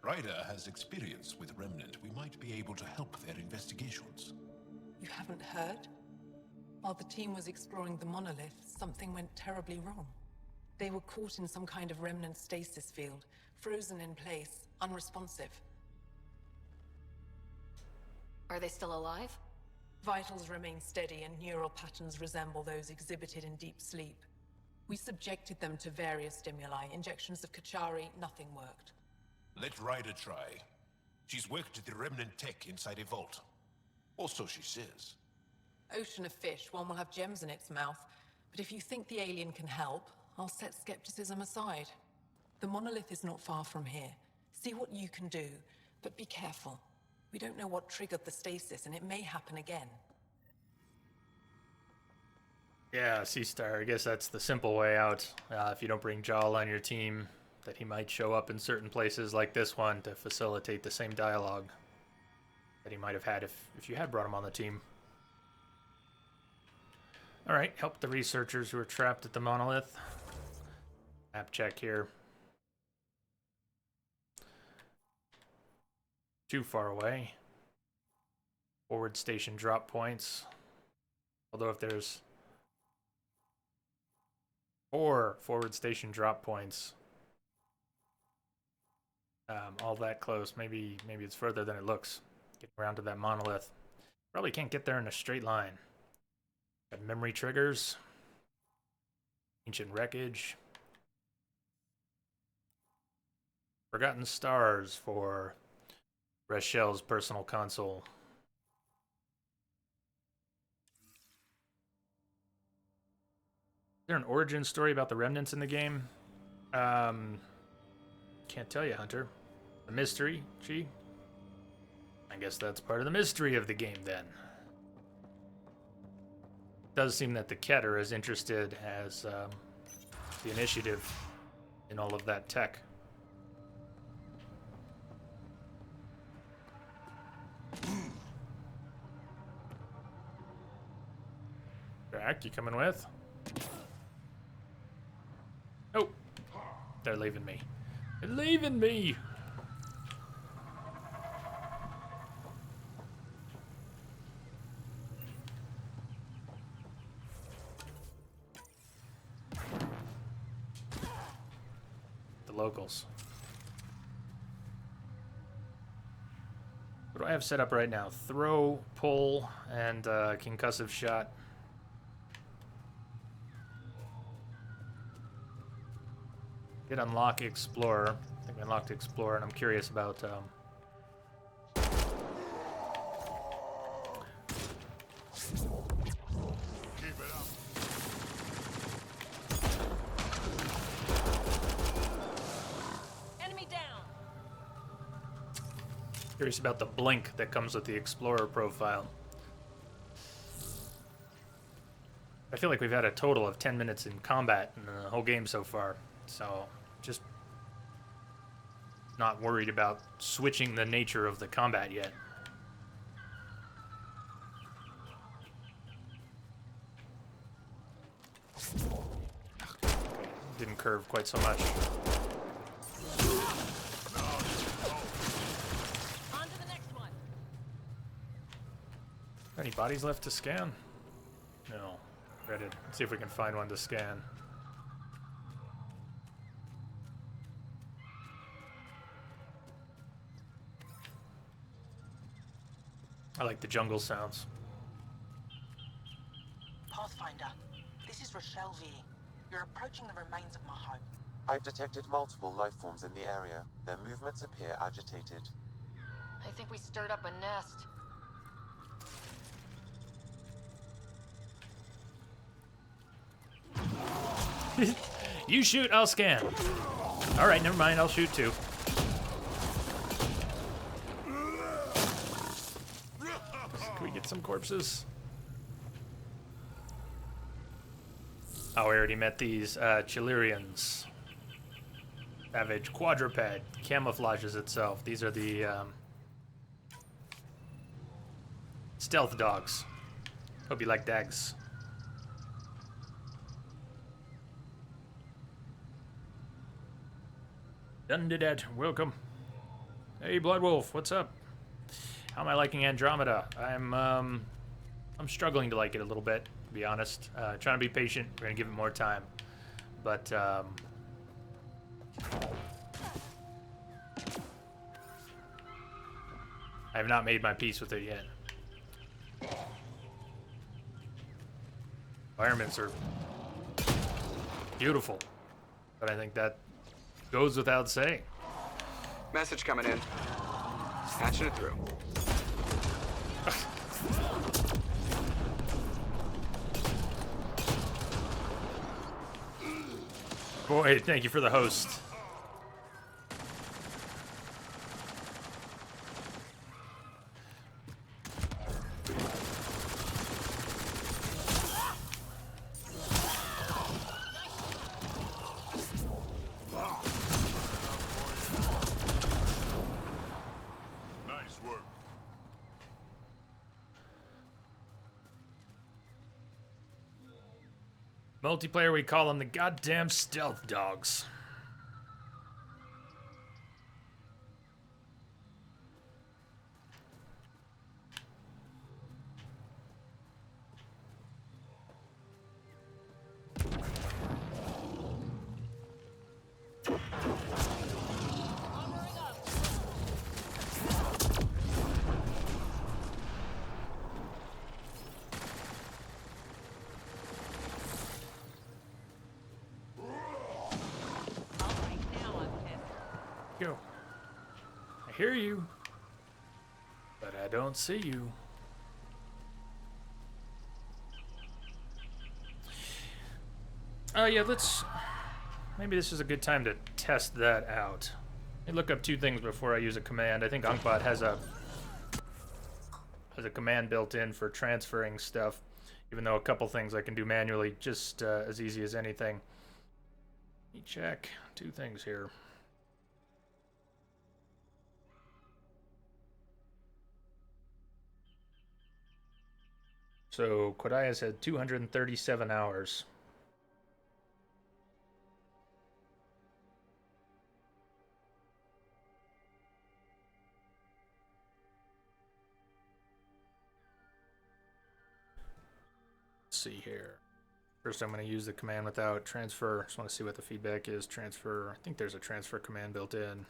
Ryder has experience with Remnant. We might be able to help their investigations. You haven't heard? While the team was exploring the monolith, something went terribly wrong. They were caught in some kind of remnant stasis field, frozen in place, unresponsive. Are they still alive? Vitals remain steady and neural patterns resemble those exhibited in deep sleep. We subjected them to various stimuli, injections of Kachari, nothing worked. Let Ryder try. She's worked at the Remnant tech inside a vault. Or so she says. Ocean of fish, one will have gems in its mouth. But if you think the alien can help, I'll set skepticism aside. The monolith is not far from here. See what you can do, but be careful. We don't know what triggered the stasis, and it may happen again. Yeah, Seastar, I guess that's the simple way out. If you don't bring Jal on your team, that he might show up in certain places like this one to facilitate the same dialogue that he might have had if you had brought him on the team. Alright, help the researchers who are trapped at the monolith. Map check here. Too far away. Forward station drop points. Although if there's 4 forward station drop points, all that close, maybe it's further than it looks. Getting around to that monolith. Probably can't get there in a straight line. Got memory triggers. Ancient wreckage. Forgotten stars for Rashel's personal console. Is there an origin story about the remnants in the game? Can't tell you, Hunter. A mystery, gee? I guess that's part of the mystery of the game, then. Does seem that the Ket are as interested as the Initiative in all of that tech. Jack, you coming with? Oh, they're leaving me. They're leaving me! Locals. What do I have set up right now? Throw, pull, and concussive shot. Did unlock Explorer. I think I unlocked Explorer, and I'm curious about curious about the blink that comes with the Explorer profile. I feel like we've had a total of 10 minutes in combat in the whole game so far, so just not worried about switching the nature of the combat yet. Didn't curve quite so much. Any bodies left to scan? No. Ready. Let's see if we can find one to scan. I like the jungle sounds. Pathfinder. This is Rochelle V. You're approaching the remains of my home. I've detected multiple life forms in the area. Their movements appear agitated. I think we stirred up a nest. You shoot, I'll scan. All right, never mind. I'll shoot too. Can we get some corpses? Oh, we already met these Chilerians. Savage quadruped camouflages itself. These are the stealth dogs. Hope you like dags. Undead, welcome. Hey, Bloodwolf, what's up? How am I liking Andromeda? I'm struggling to like it a little bit, to be honest. Trying to be patient. We're gonna give it more time, but I have not made my peace with it yet. Environments are beautiful, but I think that goes without saying. Message coming in. Patching it through. Boy, thank you for the host. Nice work. Multiplayer, we call them the goddamn stealth dogs. Go. I hear you, but I don't see you. Oh yeah, maybe this is a good time to test that out. Let me look up two things before I use a command. I think Unkbot has a command built in for transferring stuff, even though a couple things I can do manually just as easy as anything. Let me check two things here. So Quadias had 237 hours. Let's see here. First I'm going to use the command without transfer. Just want to see what the feedback is. Transfer. I think there's a transfer command built in.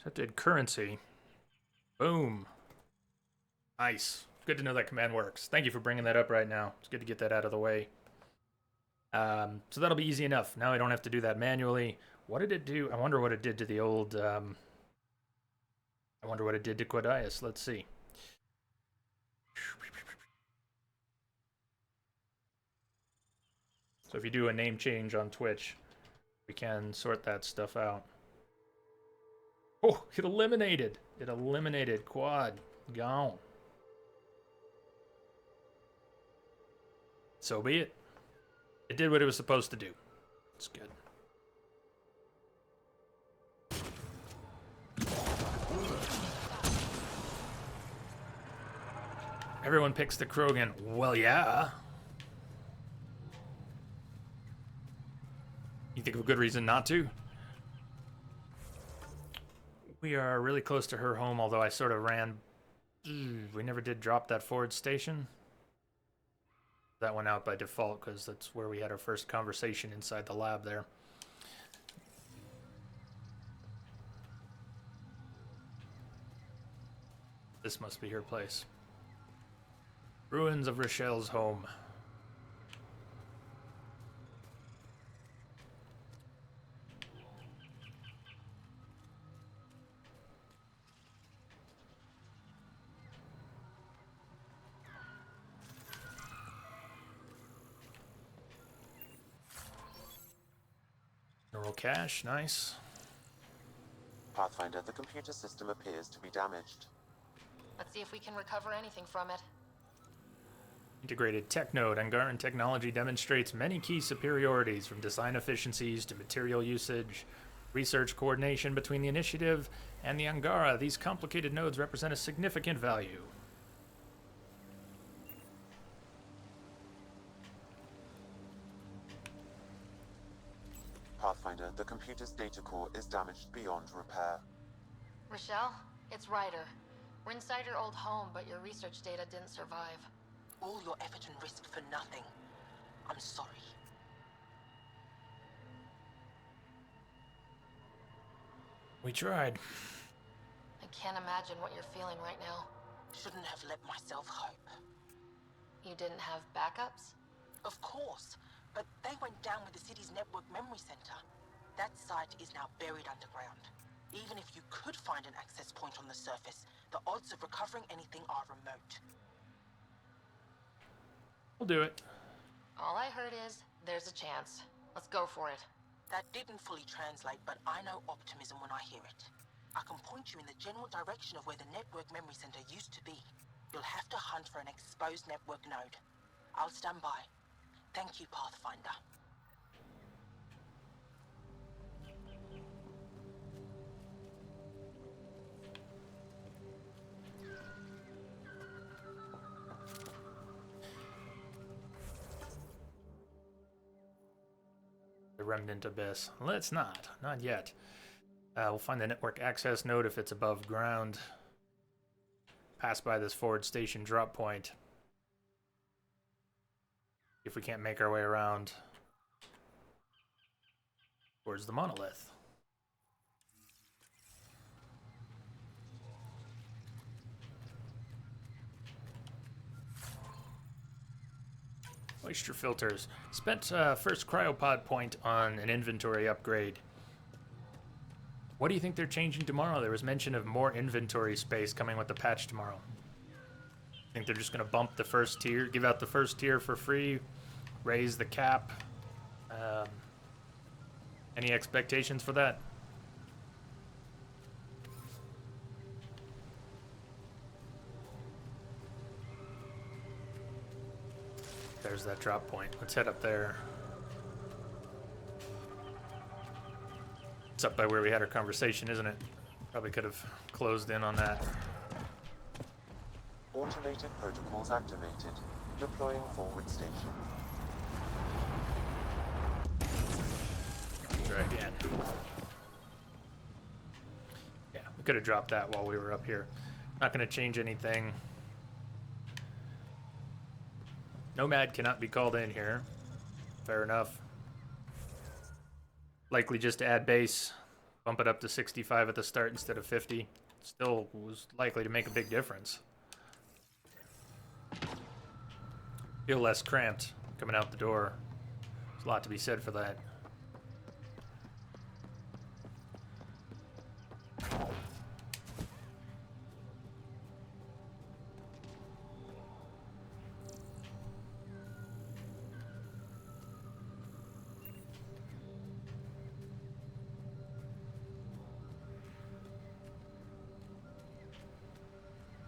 That did currency. Boom. Nice. Good to know that command works. Thank you for bringing that up right now. It's good to get that out of the way. So that'll be easy enough. Now I don't have to do that manually. What did it do? I wonder what it did to the old... I wonder what it did to Quadias. Let's see. So if you do a name change on Twitch, we can sort that stuff out. Oh, it eliminated. It eliminated Quad. Gone. So be it. It did what it was supposed to do. It's good. Everyone picks the Krogan. Well, yeah. You think of a good reason not to? We are really close to her home, although I sort of ran... We never did drop that forward station. That went out by default because that's where we had our first conversation inside the lab there. This must be her place. Ruins of Rochelle's home. Neural cache, nice. Pathfinder, the computer system appears to be damaged. Let's see if we can recover anything from it. Integrated tech node. Angaran technology demonstrates many key superiorities, from design efficiencies to material usage, research coordination between the initiative and the Angara. These complicated nodes represent a significant value. Pathfinder, the computer's data core is damaged beyond repair. Rochelle, it's Ryder. We're inside your old home, but your research data didn't survive. All your effort and risk for nothing. I'm sorry. We tried. I can't imagine what you're feeling right now. Shouldn't have let myself hope. You didn't have backups? Of course, but they went down with the city's network memory center. That site is now buried underground. Even if you could find an access point on the surface, the odds of recovering anything are remote. We'll do it. All I heard is, there's a chance. Let's go for it. That didn't fully translate, but I know optimism when I hear it. I can point you in the general direction of where the network memory center used to be. You'll have to hunt for an exposed network node. I'll stand by. Thank you, Pathfinder. The Remnant Abyss. Let's not yet. We'll find the network access node if it's above ground. Pass by this forward station drop point. If we can't make our way around towards the monolith. Moisture filters. Spent first cryopod point on an inventory upgrade. What do you think they're changing tomorrow? There was mention of more inventory space coming with the patch tomorrow. Think they're just going to bump the first tier, give out the first tier for free, raise the cap? Any expectations for that? There's that drop point. Let's head up there. It's up by where we had our conversation, isn't it? Probably could have closed in on that. Automated protocols activated. Deploying forward station. Try again. Yeah, we could have dropped that while we were up here. Not going to change anything. Nomad cannot be called in here. Fair enough. Likely just to add base. Bump it up to 65 at the start instead of 50. Still was likely to make a big difference. Feel less cramped coming out the door. There's a lot to be said for that.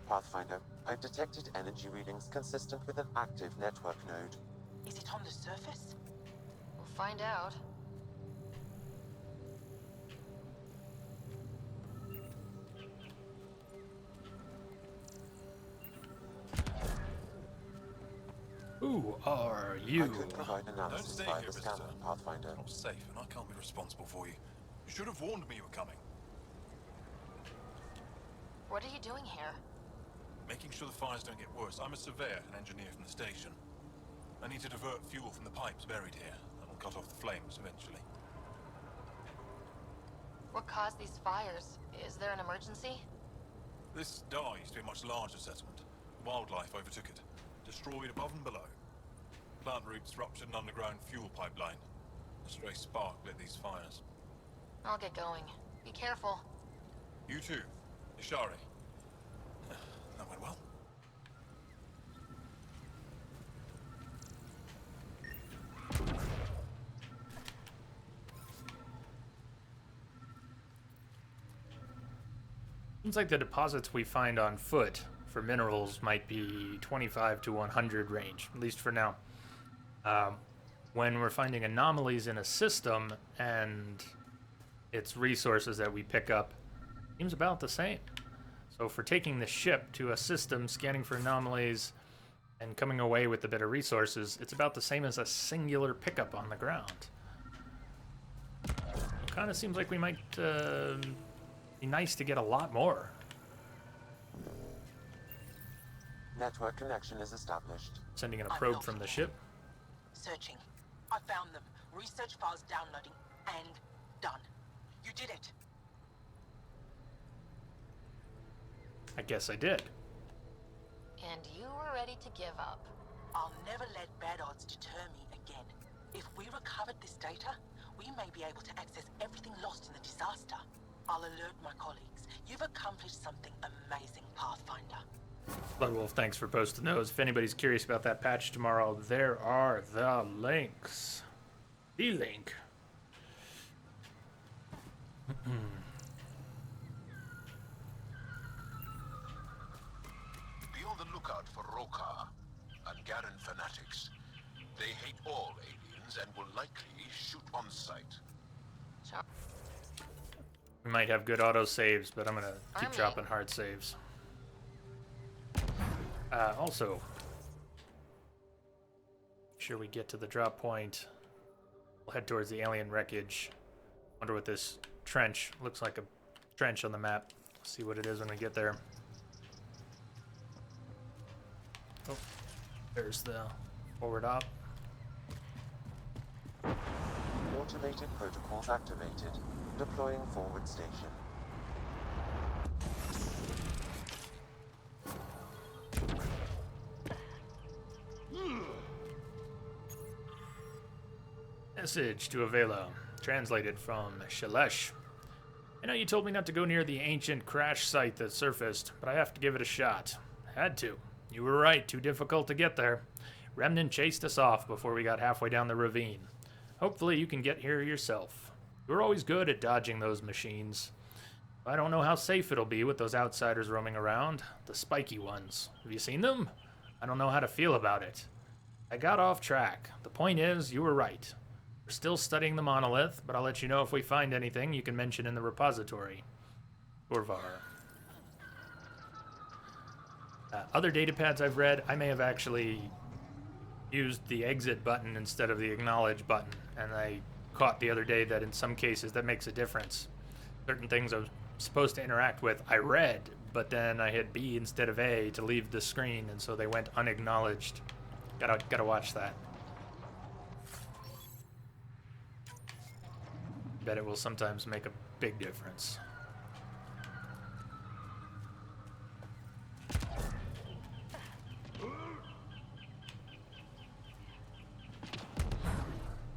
Pathfinder, I've detected energy readings consistent with an active network node. Is it on the surface? We'll find out. Who are you? I could provide analysis Don't stay via here, the scanner, visitor. Pathfinder. You're not safe, and I can't be responsible for you. You should have warned me you were coming. What are you doing here? Making sure the fires don't get worse. I'm a surveyor, an engineer from the station. I need to divert fuel from the pipes buried here. That'll cut off the flames eventually. What caused these fires? Is there an emergency? This dye used to be a much larger settlement. Wildlife overtook it, destroyed above and below. Plant roots ruptured an underground fuel pipeline. A stray spark lit these fires. I'll get going. Be careful. You too, Ishari. That went well. Seems like the deposits we find on foot for minerals might be 25 to 100 range, at least for now. When we're finding anomalies in a system and its resources that we pick up, seems about the same. So for taking the ship to a system, scanning for anomalies, and coming away with a bit of resources, it's about the same as a singular pickup on the ground. Kind of seems like we might be nice to get a lot more. Network connection is established. Sending in a probe from the ship. Searching. I found them. Research files downloading and done. You did it. I guess I did. And you were ready to give up. I'll never let bad odds deter me again. If we recovered this data, we may be able to access everything lost in the disaster. I'll alert my colleagues. You've accomplished something amazing, Pathfinder. Bloodwolf, thanks for posting those. If anybody's curious about that patch tomorrow, there are the links. The link. Be on the lookout for Rokar and Garen fanatics. They hate all aliens and will likely shoot on sight. We might have good auto saves, but I'm gonna keep Army. dropping hard saves. Also, make sure we get to the drop point. We'll head towards the alien wreckage. Wonder what this trench looks like. A trench on the map. See what it is when we get there. Oh, there's the forward op. Automated protocols activated. Deploying forward station. Message to Avela, translated from Shalesh. I know you told me not to go near the ancient crash site that surfaced, but I have to give it a shot. Had to. You were right, too difficult to get there. Remnant chased us off before we got halfway down the ravine. Hopefully you can get here yourself. You're always good at dodging those machines. I don't know how safe it'll be with those outsiders roaming around. The spiky ones. Have you seen them? I don't know how to feel about it. I got off track. The point is, you were right. We're still studying the monolith, but I'll let you know if we find anything you can mention in the repository. Orvar. Other datapads I've read, I may have actually used the exit button instead of the acknowledge button, and I caught the other day that in some cases that makes a difference. Certain things I was supposed to interact with, I read, but then I hit B instead of A to leave the screen, and so they went unacknowledged. Gotta watch that. Bet it will sometimes make a big difference.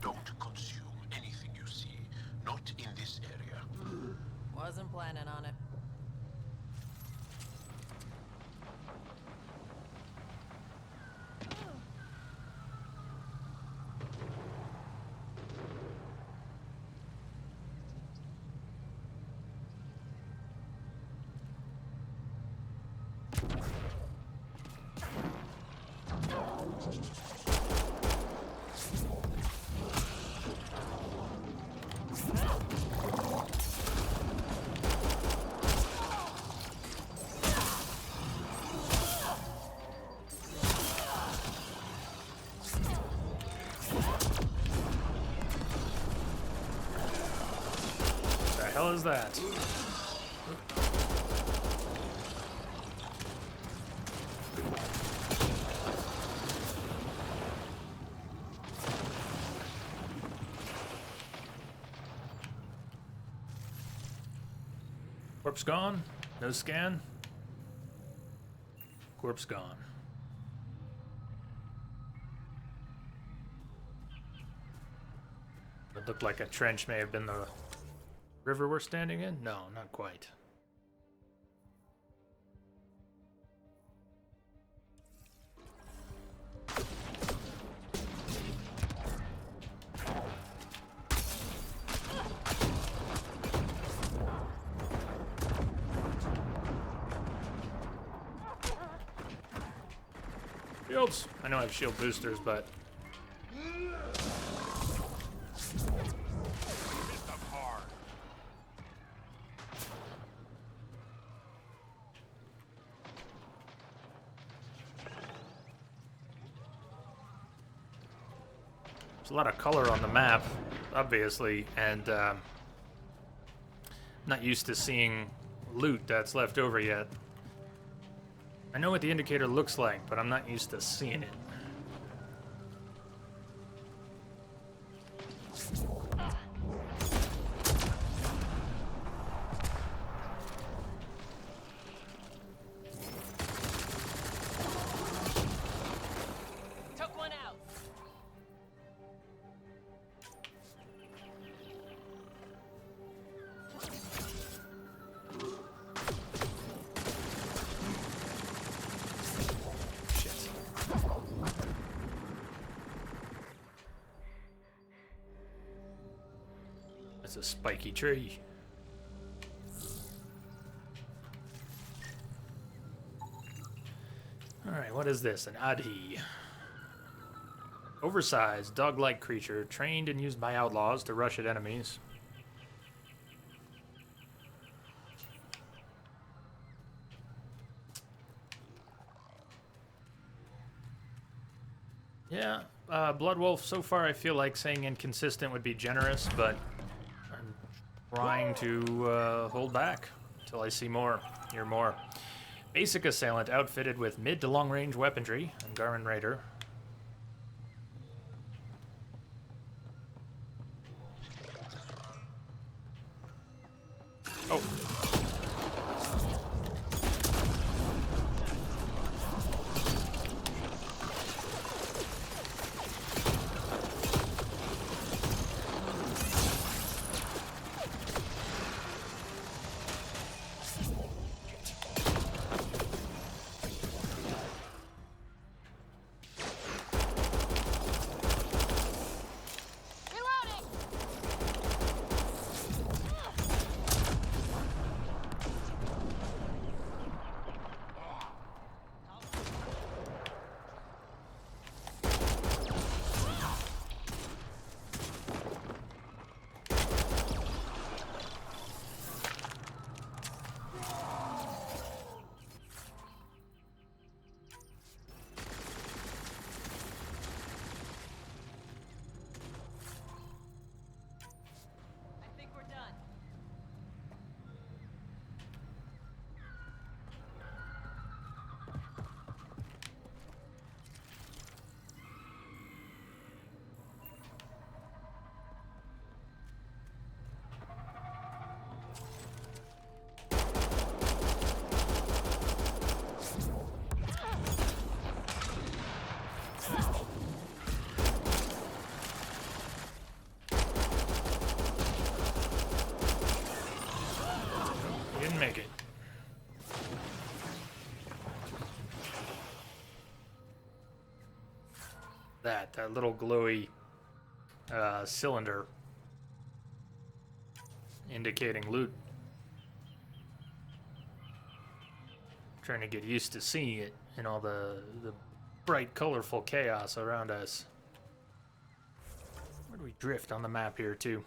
Don't consume anything you see, not in this area. Wasn't planning on it. The hell is that? Corpse gone. No scan. Corpse gone. It looked like a trench may have been the river we're standing in? No, not quite. Shields! I know I have shield boosters, but... There's a lot of color on the map, obviously, and not used to seeing loot that's left over yet. I know what the indicator looks like, but I'm not used to seeing it. Took one out. That's a spiky tree. Alright, what is this? An Adhi. Oversized, dog-like creature, trained and used by outlaws to rush at enemies. Yeah, Bloodwolf, so far I feel like saying inconsistent would be generous, but I'm trying to hold back until I see more, hear more. Basic assailant outfitted with mid to long range weaponry, Angaran Raider. Oh. Didn't make it. That little glowy cylinder indicating loot. Trying to get used to seeing it in all the bright, colorful chaos around us. Where do we drift on the map here, too?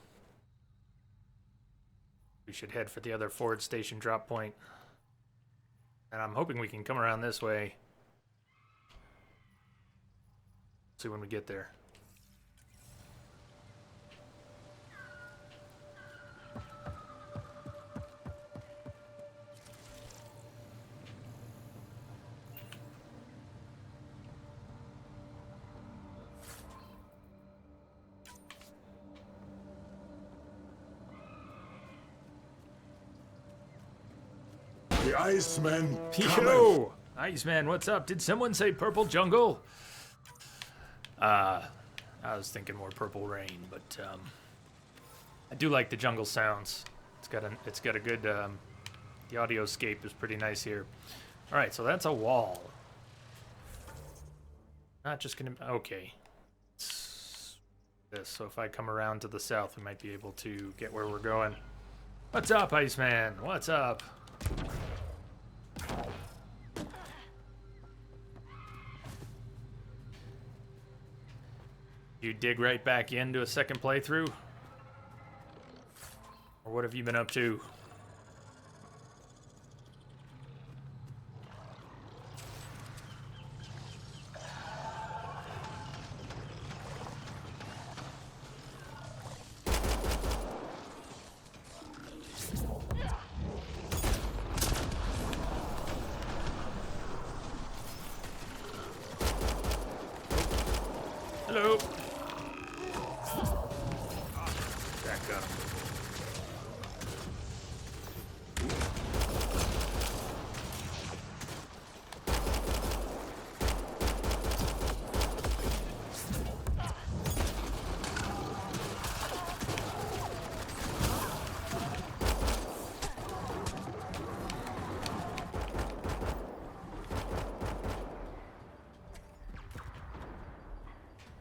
We should head for the other forward station drop point. And I'm hoping we can come around this way. See when we get there. Iceman Yo! Iceman, what's up? Did someone say purple jungle? I was thinking more purple rain, but I do like the jungle sounds. It's got a good the audioscape is pretty nice here. All right, so that's a wall. Not just gonna okay. It's this. So if I come around to the south, we might be able to get where we're going. What's up, Iceman? What's up? You dig right back into a second playthrough? Or what have you been up to? Hello. Back up.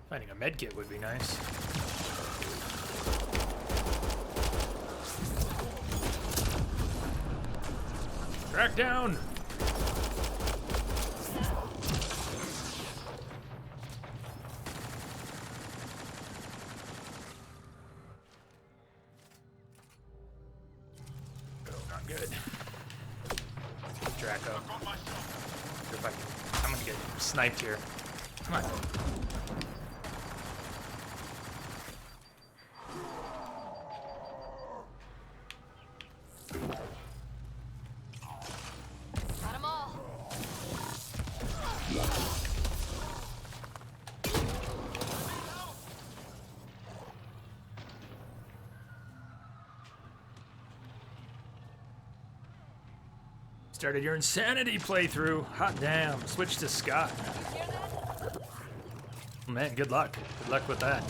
Finding a medkit would be nice. Track down! Oh, not good. Draco. I'm gonna get sniped here. Come on. Got 'em all. Started your insanity playthrough. Hot damn. Switch to Scott. Man, good luck. Good luck with that.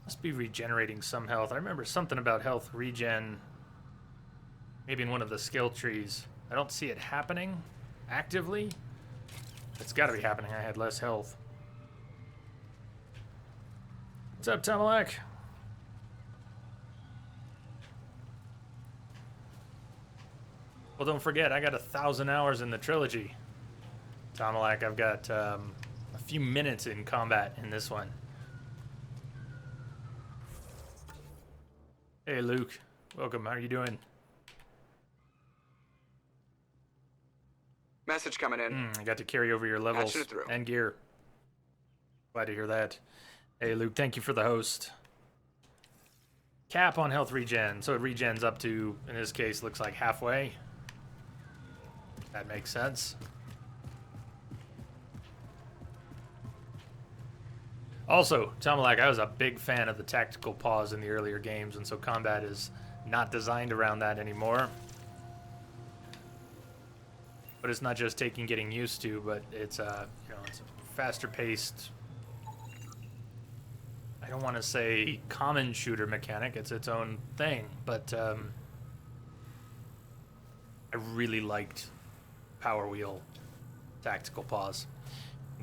Must be regenerating some health. I remember something about health regen. Maybe in one of the skill trees. I don't see it happening actively. It's got to be happening. I had less health. What's up, Tamalak? Well, don't forget, I got 1,000 hours in the trilogy. Tamalak, I've got a few minutes in combat in this one. Hey, Luke. Welcome. How are you doing? Message coming in. I got to carry over your levels Patching it through. and gear. Glad to hear that. Hey, Luke, thank you for the host. Cap on health regen. So it regens up to, in this case, looks like halfway. That makes sense. Also, Tamalak, I was a big fan of the tactical pause in the earlier games, and so combat is not designed around that anymore. But it's not just taking getting used to, but it's it's a faster paced. I don't want to say common shooter mechanic. It's its own thing, but I really liked Power Wheel tactical pause.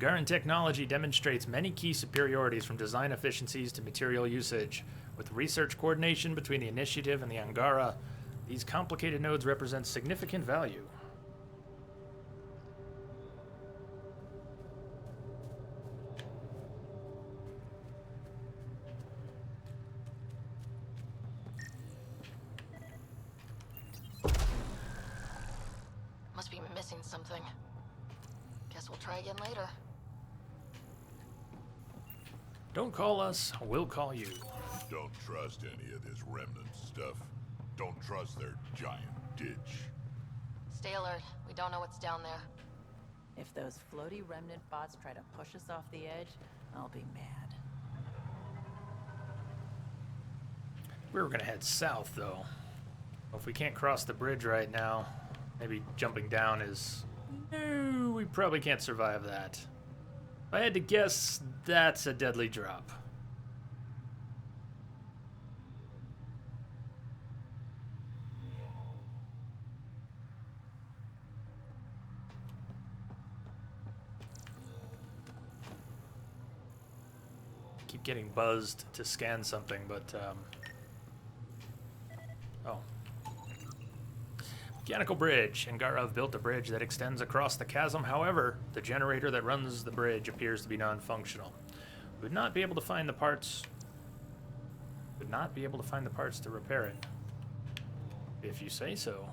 Garen technology demonstrates many key superiorities from design efficiencies to material usage. With research coordination between the Initiative and the Angara, these complicated nodes represent significant value. Must be missing something. Guess we'll try again later. Don't call us, we'll call you. Don't trust any of this remnant stuff. Don't trust their giant ditch. Stay alert. We don't know what's down there. If those floaty remnant bots try to push us off the edge, I'll be mad. We were gonna head south, though. If we can't cross the bridge right now, maybe jumping down is... No, we probably can't survive that. If I had to guess, that's a deadly drop. Keep getting buzzed to scan something, but oh. Mechanical bridge. Angara have built a bridge that extends across the chasm. However, the generator that runs the bridge appears to be non-functional. We would not be able to find the parts. Would not be able to find the parts to repair it. If you say so.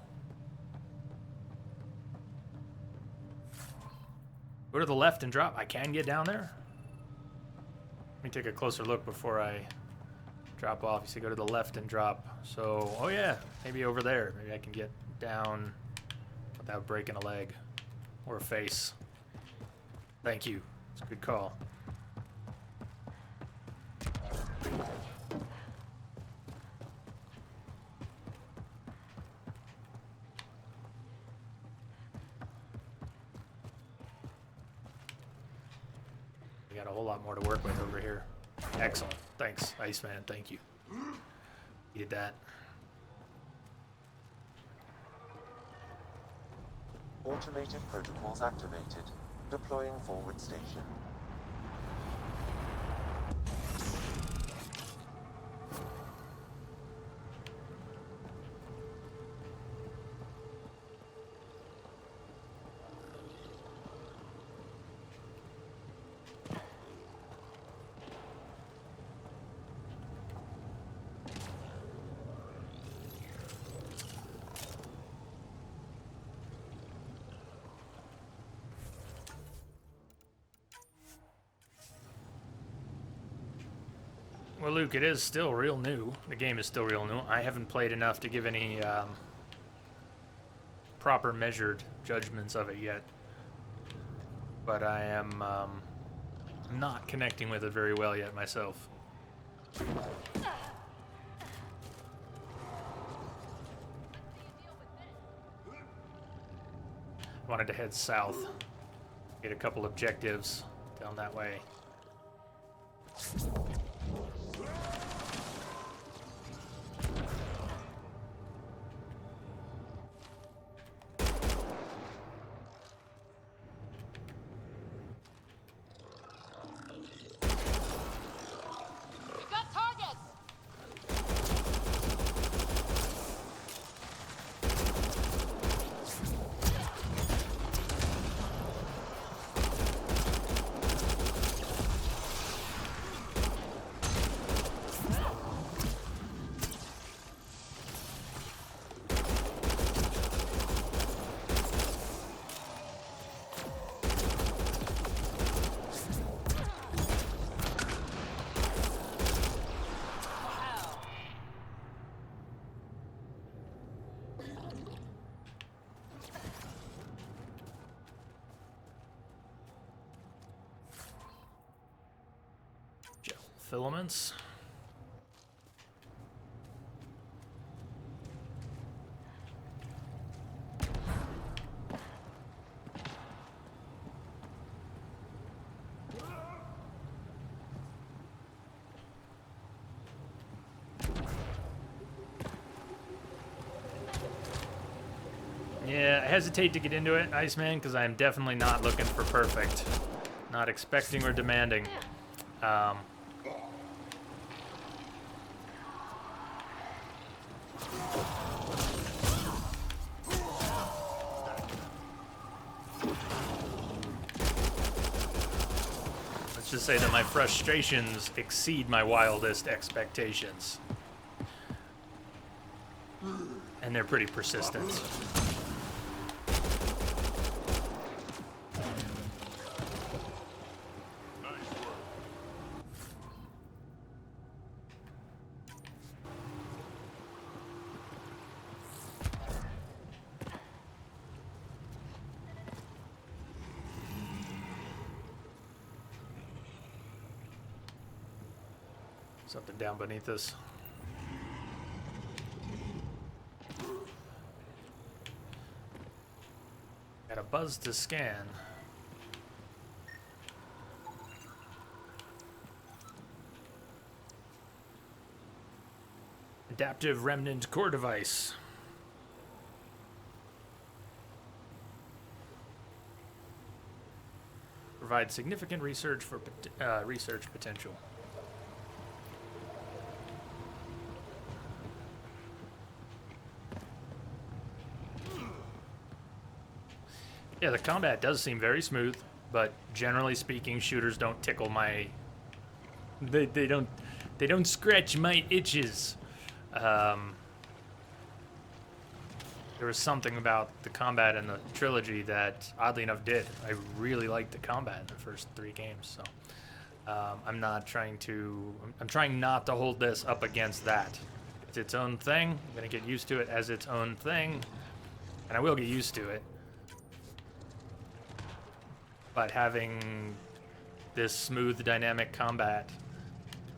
Go to the left and drop. I can get down there. Let me take a closer look before I drop off. You say go to the left and drop. So, oh yeah, maybe over there. Maybe I can get down without breaking a leg or a face. Thank you. It's a good call. We got a whole lot more to work with over here. Excellent. Thanks, Iceman. Thank you. You did that. Automated protocols activated. Deploying forward station. Well, Luke, it is still real new. The game is still real new. I haven't played enough to give any proper measured judgments of it yet. But I am not connecting with it very well yet myself. Wanted to head south, get a couple objectives down that way. Filaments. Yeah, I hesitate to get into it, Iceman, because I'm definitely not looking for perfect. Not expecting or demanding. Let's just say that my frustrations exceed my wildest expectations. And they're pretty persistent. Something down beneath us. Got a buzz to scan. Adaptive remnant core device. Provides significant research for research potential. Yeah, the combat does seem very smooth, but generally speaking, shooters don't tickle my. They don't scratch my itches. There was something about the combat in the trilogy that, oddly enough, did. I really liked the combat in the first 3 games, so I'm trying not to hold this up against that. It's its own thing. I'm gonna get used to it as its own thing, and I will get used to it. But having this smooth, dynamic combat,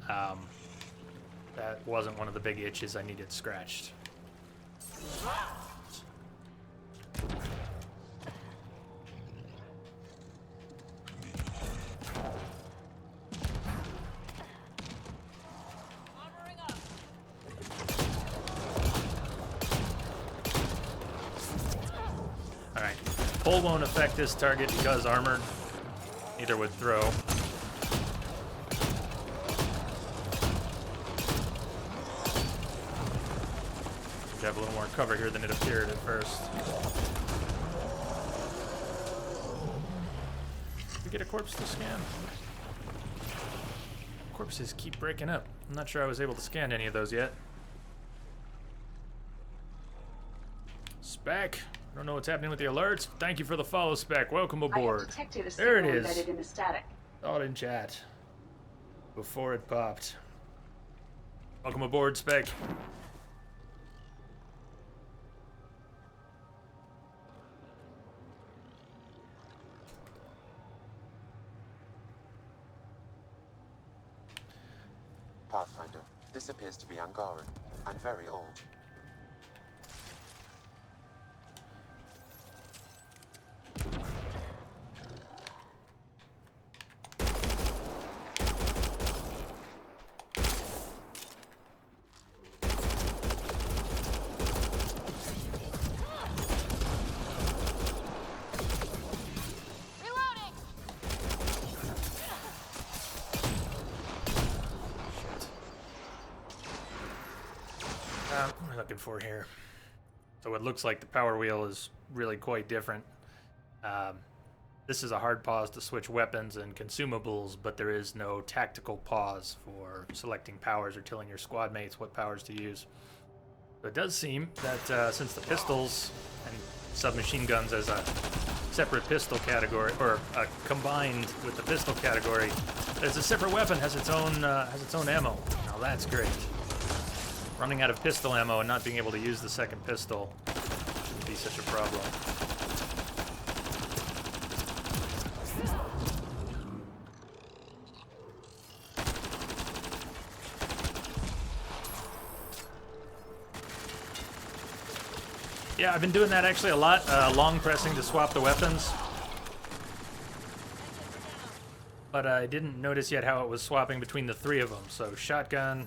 that wasn't one of the big itches I needed scratched. Alright, pull won't affect this target because armored. Neither would throw. We have a little more cover here than it appeared at first. Did we get a corpse to scan? Corpses keep breaking up. I'm not sure I was able to scan any of those yet. Spec. I don't know what's happening with the alerts. Thank you for the follow, Spec. Welcome aboard. There it is. In the static. Thought in chat. Before it popped. Welcome aboard, Spec. Pathfinder, this appears to be Angaran, and very old. What am I looking for here? So it looks like the power wheel is really quite different. This is a hard pause to switch weapons and consumables, but there is no tactical pause for selecting powers or telling your squad mates what powers to use. So it does seem that since the pistols and submachine guns as a separate pistol category, or combined with the pistol category, as a separate weapon has its own ammo. Now that's great. Running out of pistol ammo and not being able to use the second pistol shouldn't be such a problem. Yeah, I've been doing that actually a lot, long pressing to swap the weapons. But I didn't notice yet how it was swapping between the 3 of them. So shotgun.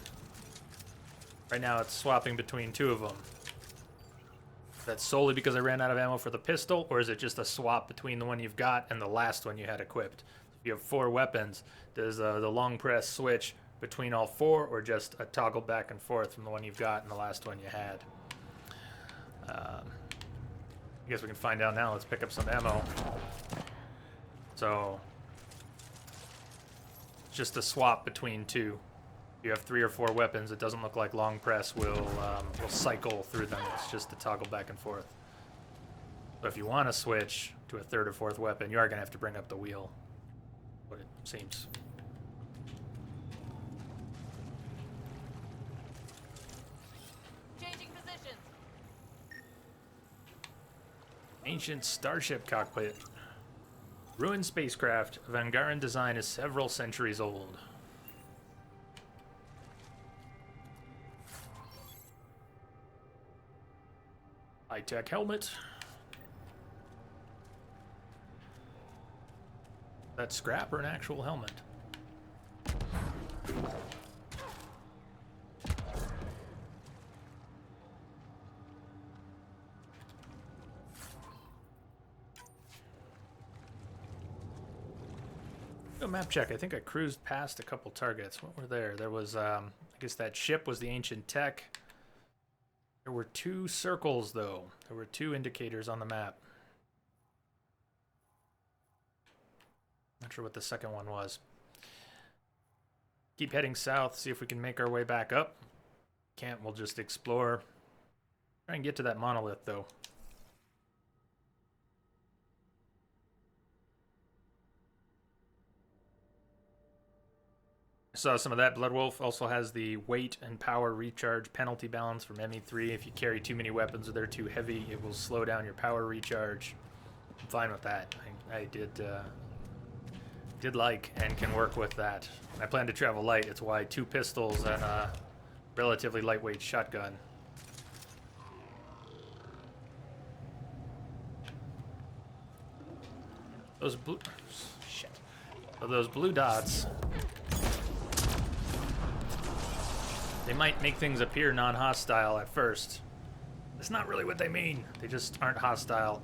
Right now it's swapping between 2 of them. That's solely because I ran out of ammo for the pistol, or is it just a swap between the one you've got and the last one you had equipped? If you have 4 weapons, does the long press switch between all 4, or just a toggle back and forth from the one you've got and the last one you had? I guess we can find out now. Let's pick up some ammo. So, it's just a swap between 2. You have 3 or 4 weapons. It doesn't look like long press will cycle through them. It's just a toggle back and forth. So if you want to switch to a 3rd or 4th weapon, you are going to have to bring up the wheel. What it seems. Changing positions. Ancient starship cockpit. Ruined spacecraft of Angaran design is several centuries old. High-tech helmet. That scrap or an actual helmet? A map check. I think I cruised past a couple targets. What were there? There was, I guess that ship was the ancient tech. There were 2 circles, though. There were 2 indicators on the map. Not sure what the second one was. Keep heading south, see if we can make our way back up. Can't, we'll just explore. Try and get to that monolith, though. I saw some of that. Bloodwolf also has the weight and power recharge penalty balance from ME3. If you carry too many weapons or they're too heavy, it will slow down your power recharge. I'm fine with that. I did like and can work with that. I plan to travel light. It's why 2 pistols and a relatively lightweight shotgun. Those blue... Shit. So those blue dots... They might make things appear non-hostile at first. That's not really what they mean. They just aren't hostile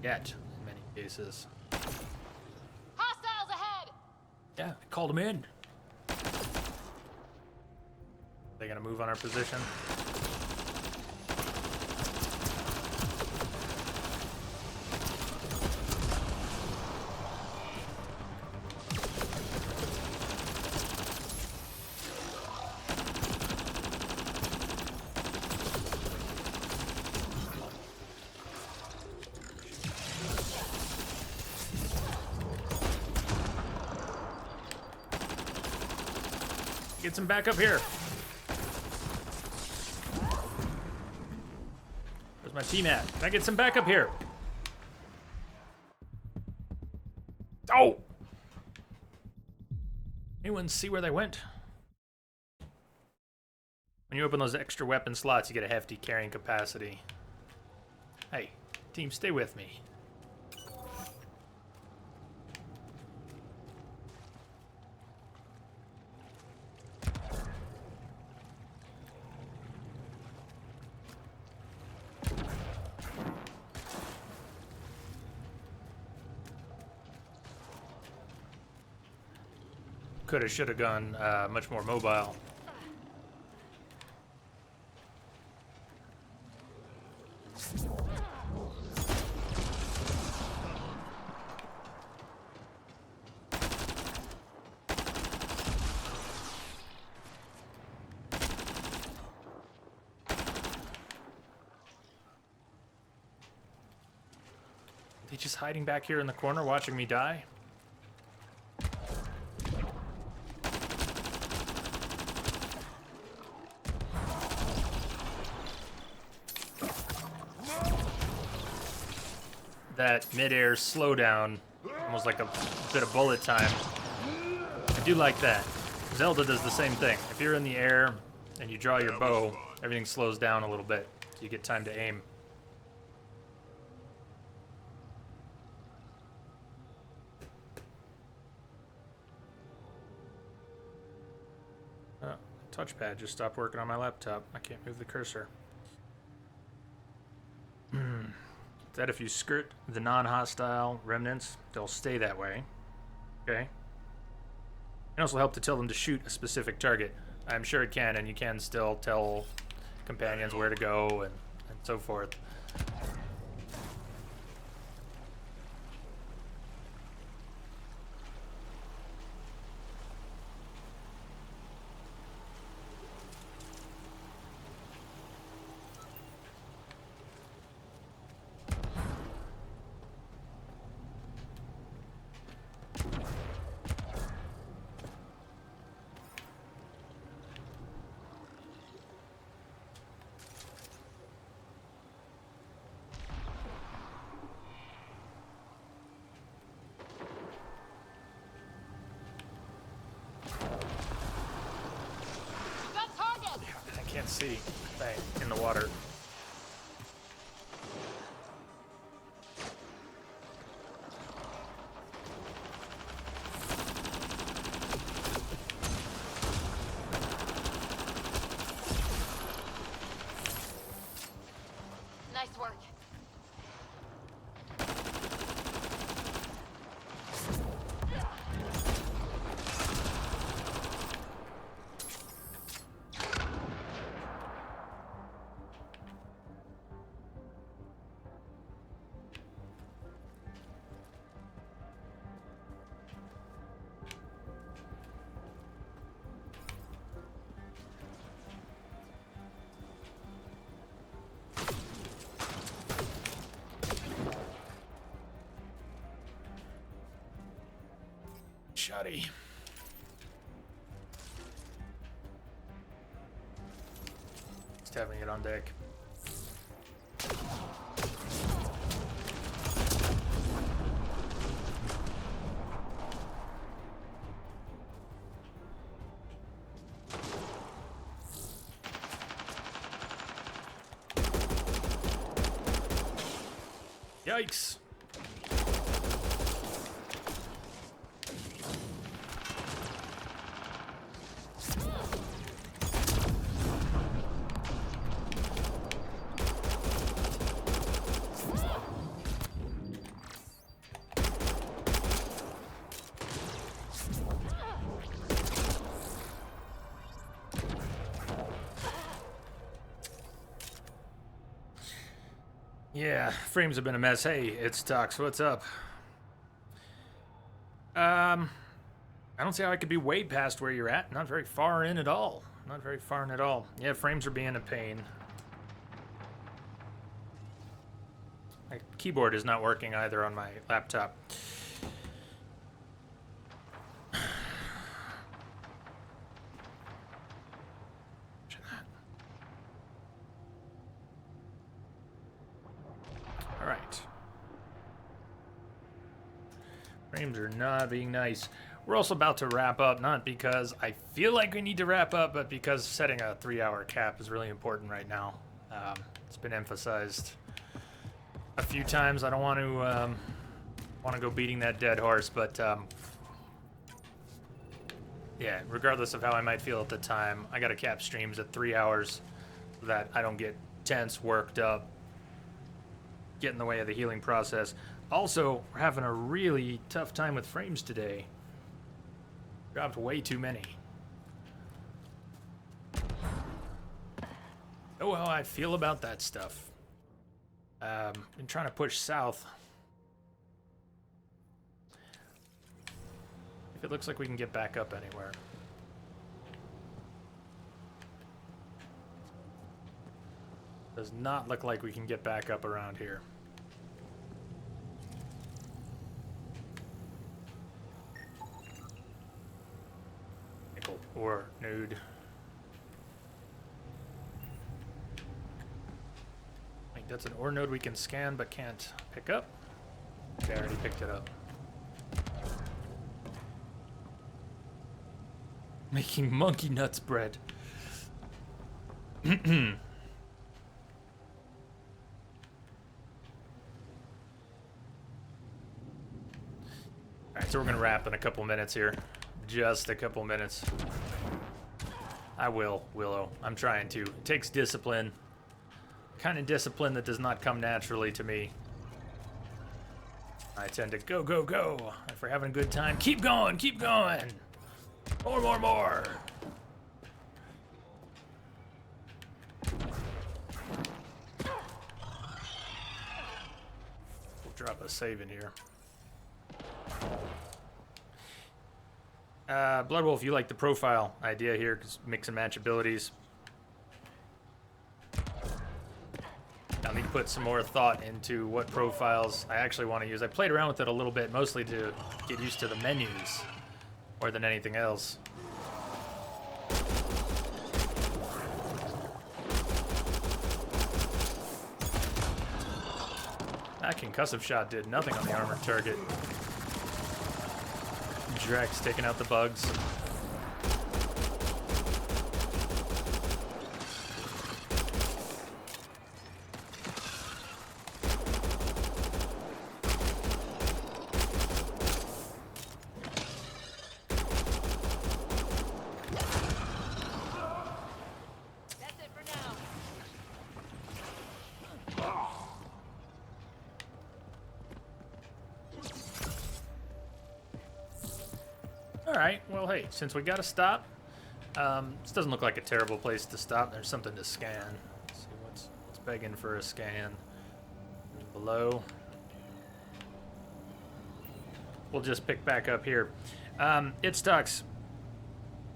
yet, in many cases. Hostiles ahead! Yeah, I called them in. They gonna move on our position? Get some back up here. Where's my team at? Can I get some back up here? Oh! Anyone see where they went? When you open those extra weapon slots, you get a hefty carrying capacity. Hey, team, stay with me. Coulda, shoulda gone much more mobile. They just hiding back here in the corner watching me die? That mid-air slowdown, almost like a bit of bullet time. I do like that. Zelda does the same thing. If you're in the air and you draw your bow, everything slows down a little bit, so you get time to aim. Oh, touchpad just stopped working on my laptop. I can't move the cursor. That if you skirt the non-hostile remnants, they'll stay that way. Okay. It also help to tell them to shoot a specific target. I'm sure it can, and you can still tell companions where to go and so forth. See thing in the water. shoddy. Just having it on deck. Yikes. Yeah, frames have been a mess. Hey, it's Tux. What's up? I don't see how I could be way past where you're at. Not very far in at all. Not very far in at all. Yeah, frames are being a pain. My keyboard is not working either on my laptop. Alright. Frames are not being nice. We're also about to wrap up, not because I feel like we need to wrap up, but because setting a 3-hour cap is really important right now. It's been emphasized a few times. I don't want to go beating that dead horse, but yeah, regardless of how I might feel at the time, I got to cap streams at 3 hours so that I don't get tense, worked up, get in the way of the healing process. Also, we're having a really tough time with frames today. Dropped way too many. Oh, how I feel about that stuff. Been trying to push south. If it looks like we can get back up anywhere. Does not look like we can get back up around here. Nickel ore node. I think that's an ore node we can scan but can't pick up. Okay, I already picked it up. Making monkey nuts bread. Alright, so we're gonna wrap in a couple minutes here. Just a couple minutes. I will, Willow. I'm trying to. It takes discipline. Kind of discipline that does not come naturally to me. I tend to go, go, go. If we're having a good time, keep going, keep going. More, more, more. We'll drop a save in here. Bloodwolf, you like the profile idea here, because mix and match abilities. I'll need to put some more thought into what profiles I actually want to use. I played around with it a little bit, mostly to get used to the menus more than anything else. That concussive shot did nothing on the armored target. Drex taking out the bugs. Alright, well, hey, since we gotta stop, this doesn't look like a terrible place to stop. There's something to scan. Let's see what's begging for a scan. Below. We'll just pick back up here. It's Tux.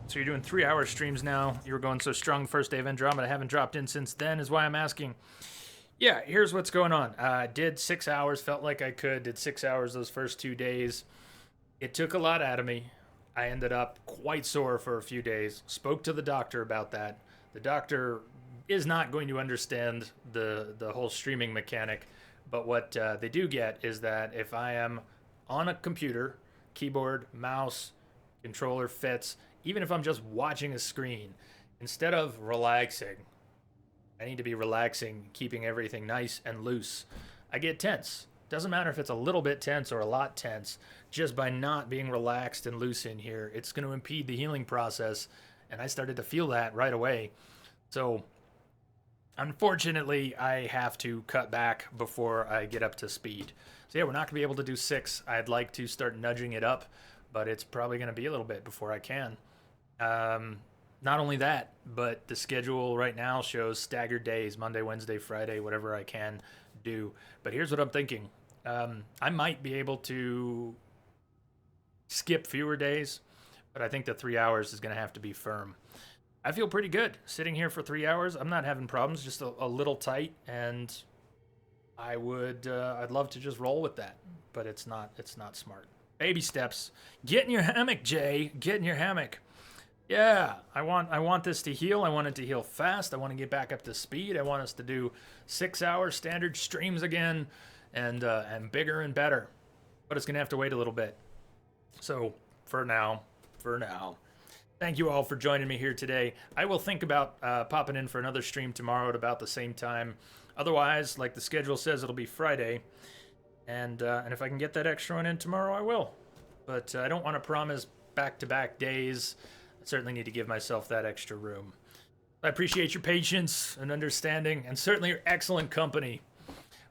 So you're doing 3-hour streams now. You were going so strong the first day of Andromeda. I haven't dropped in since then, is why I'm asking. Yeah, here's what's going on. Did 6 hours, felt like I could. Did 6 hours those first 2 days. It took a lot out of me. I ended up quite sore for a few days. Spoke to the doctor about that. The doctor is not going to understand the whole streaming mechanic, but what they do get is that if I am on a computer, keyboard, mouse, controller fits, even if I'm just watching a screen, instead of relaxing, I need to be relaxing, keeping everything nice and loose. I get tense. Doesn't matter if it's a little bit tense or a lot tense. Just by not being relaxed and loose in here, it's going to impede the healing process. And I started to feel that right away. So, unfortunately, I have to cut back before I get up to speed. So yeah, we're not going to be able to do 6. I'd like to start nudging it up, but it's probably going to be a little bit before I can. Not only that, but the schedule right now shows staggered days, Monday, Wednesday, Friday, whatever I can do. But here's what I'm thinking. I might be able to skip fewer days, but I think the 3 hours is going to have to be firm. I feel pretty good sitting here for 3 hours. I'm not having problems, just a little tight, and I'd love to just roll with that, but it's not smart. Baby steps. Get in your hammock, Jay. Get in your hammock. Yeah, I want this to heal. I want it to heal fast. I want to get back up to speed. I want us to do 6-hour standard streams again, and bigger and better. But it's gonna have to wait a little bit. So for now, thank you all for joining me here today. I will think about popping in for another stream tomorrow at about the same time. Otherwise, like the schedule says, it'll be Friday, and if I can get that extra one in tomorrow, I will. But I don't want to promise back-to-back days. I certainly need to give myself that extra room. I appreciate your patience and understanding, and certainly your excellent company.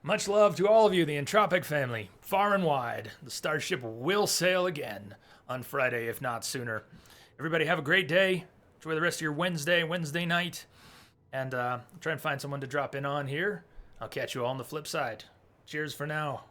Much love to all of you, the Entropic family, far and wide. The starship will sail again on Friday, if not sooner. Everybody have a great day. Enjoy the rest of your Wednesday night. And try and find someone to drop in on here. I'll catch you all on the flip side. Cheers for now.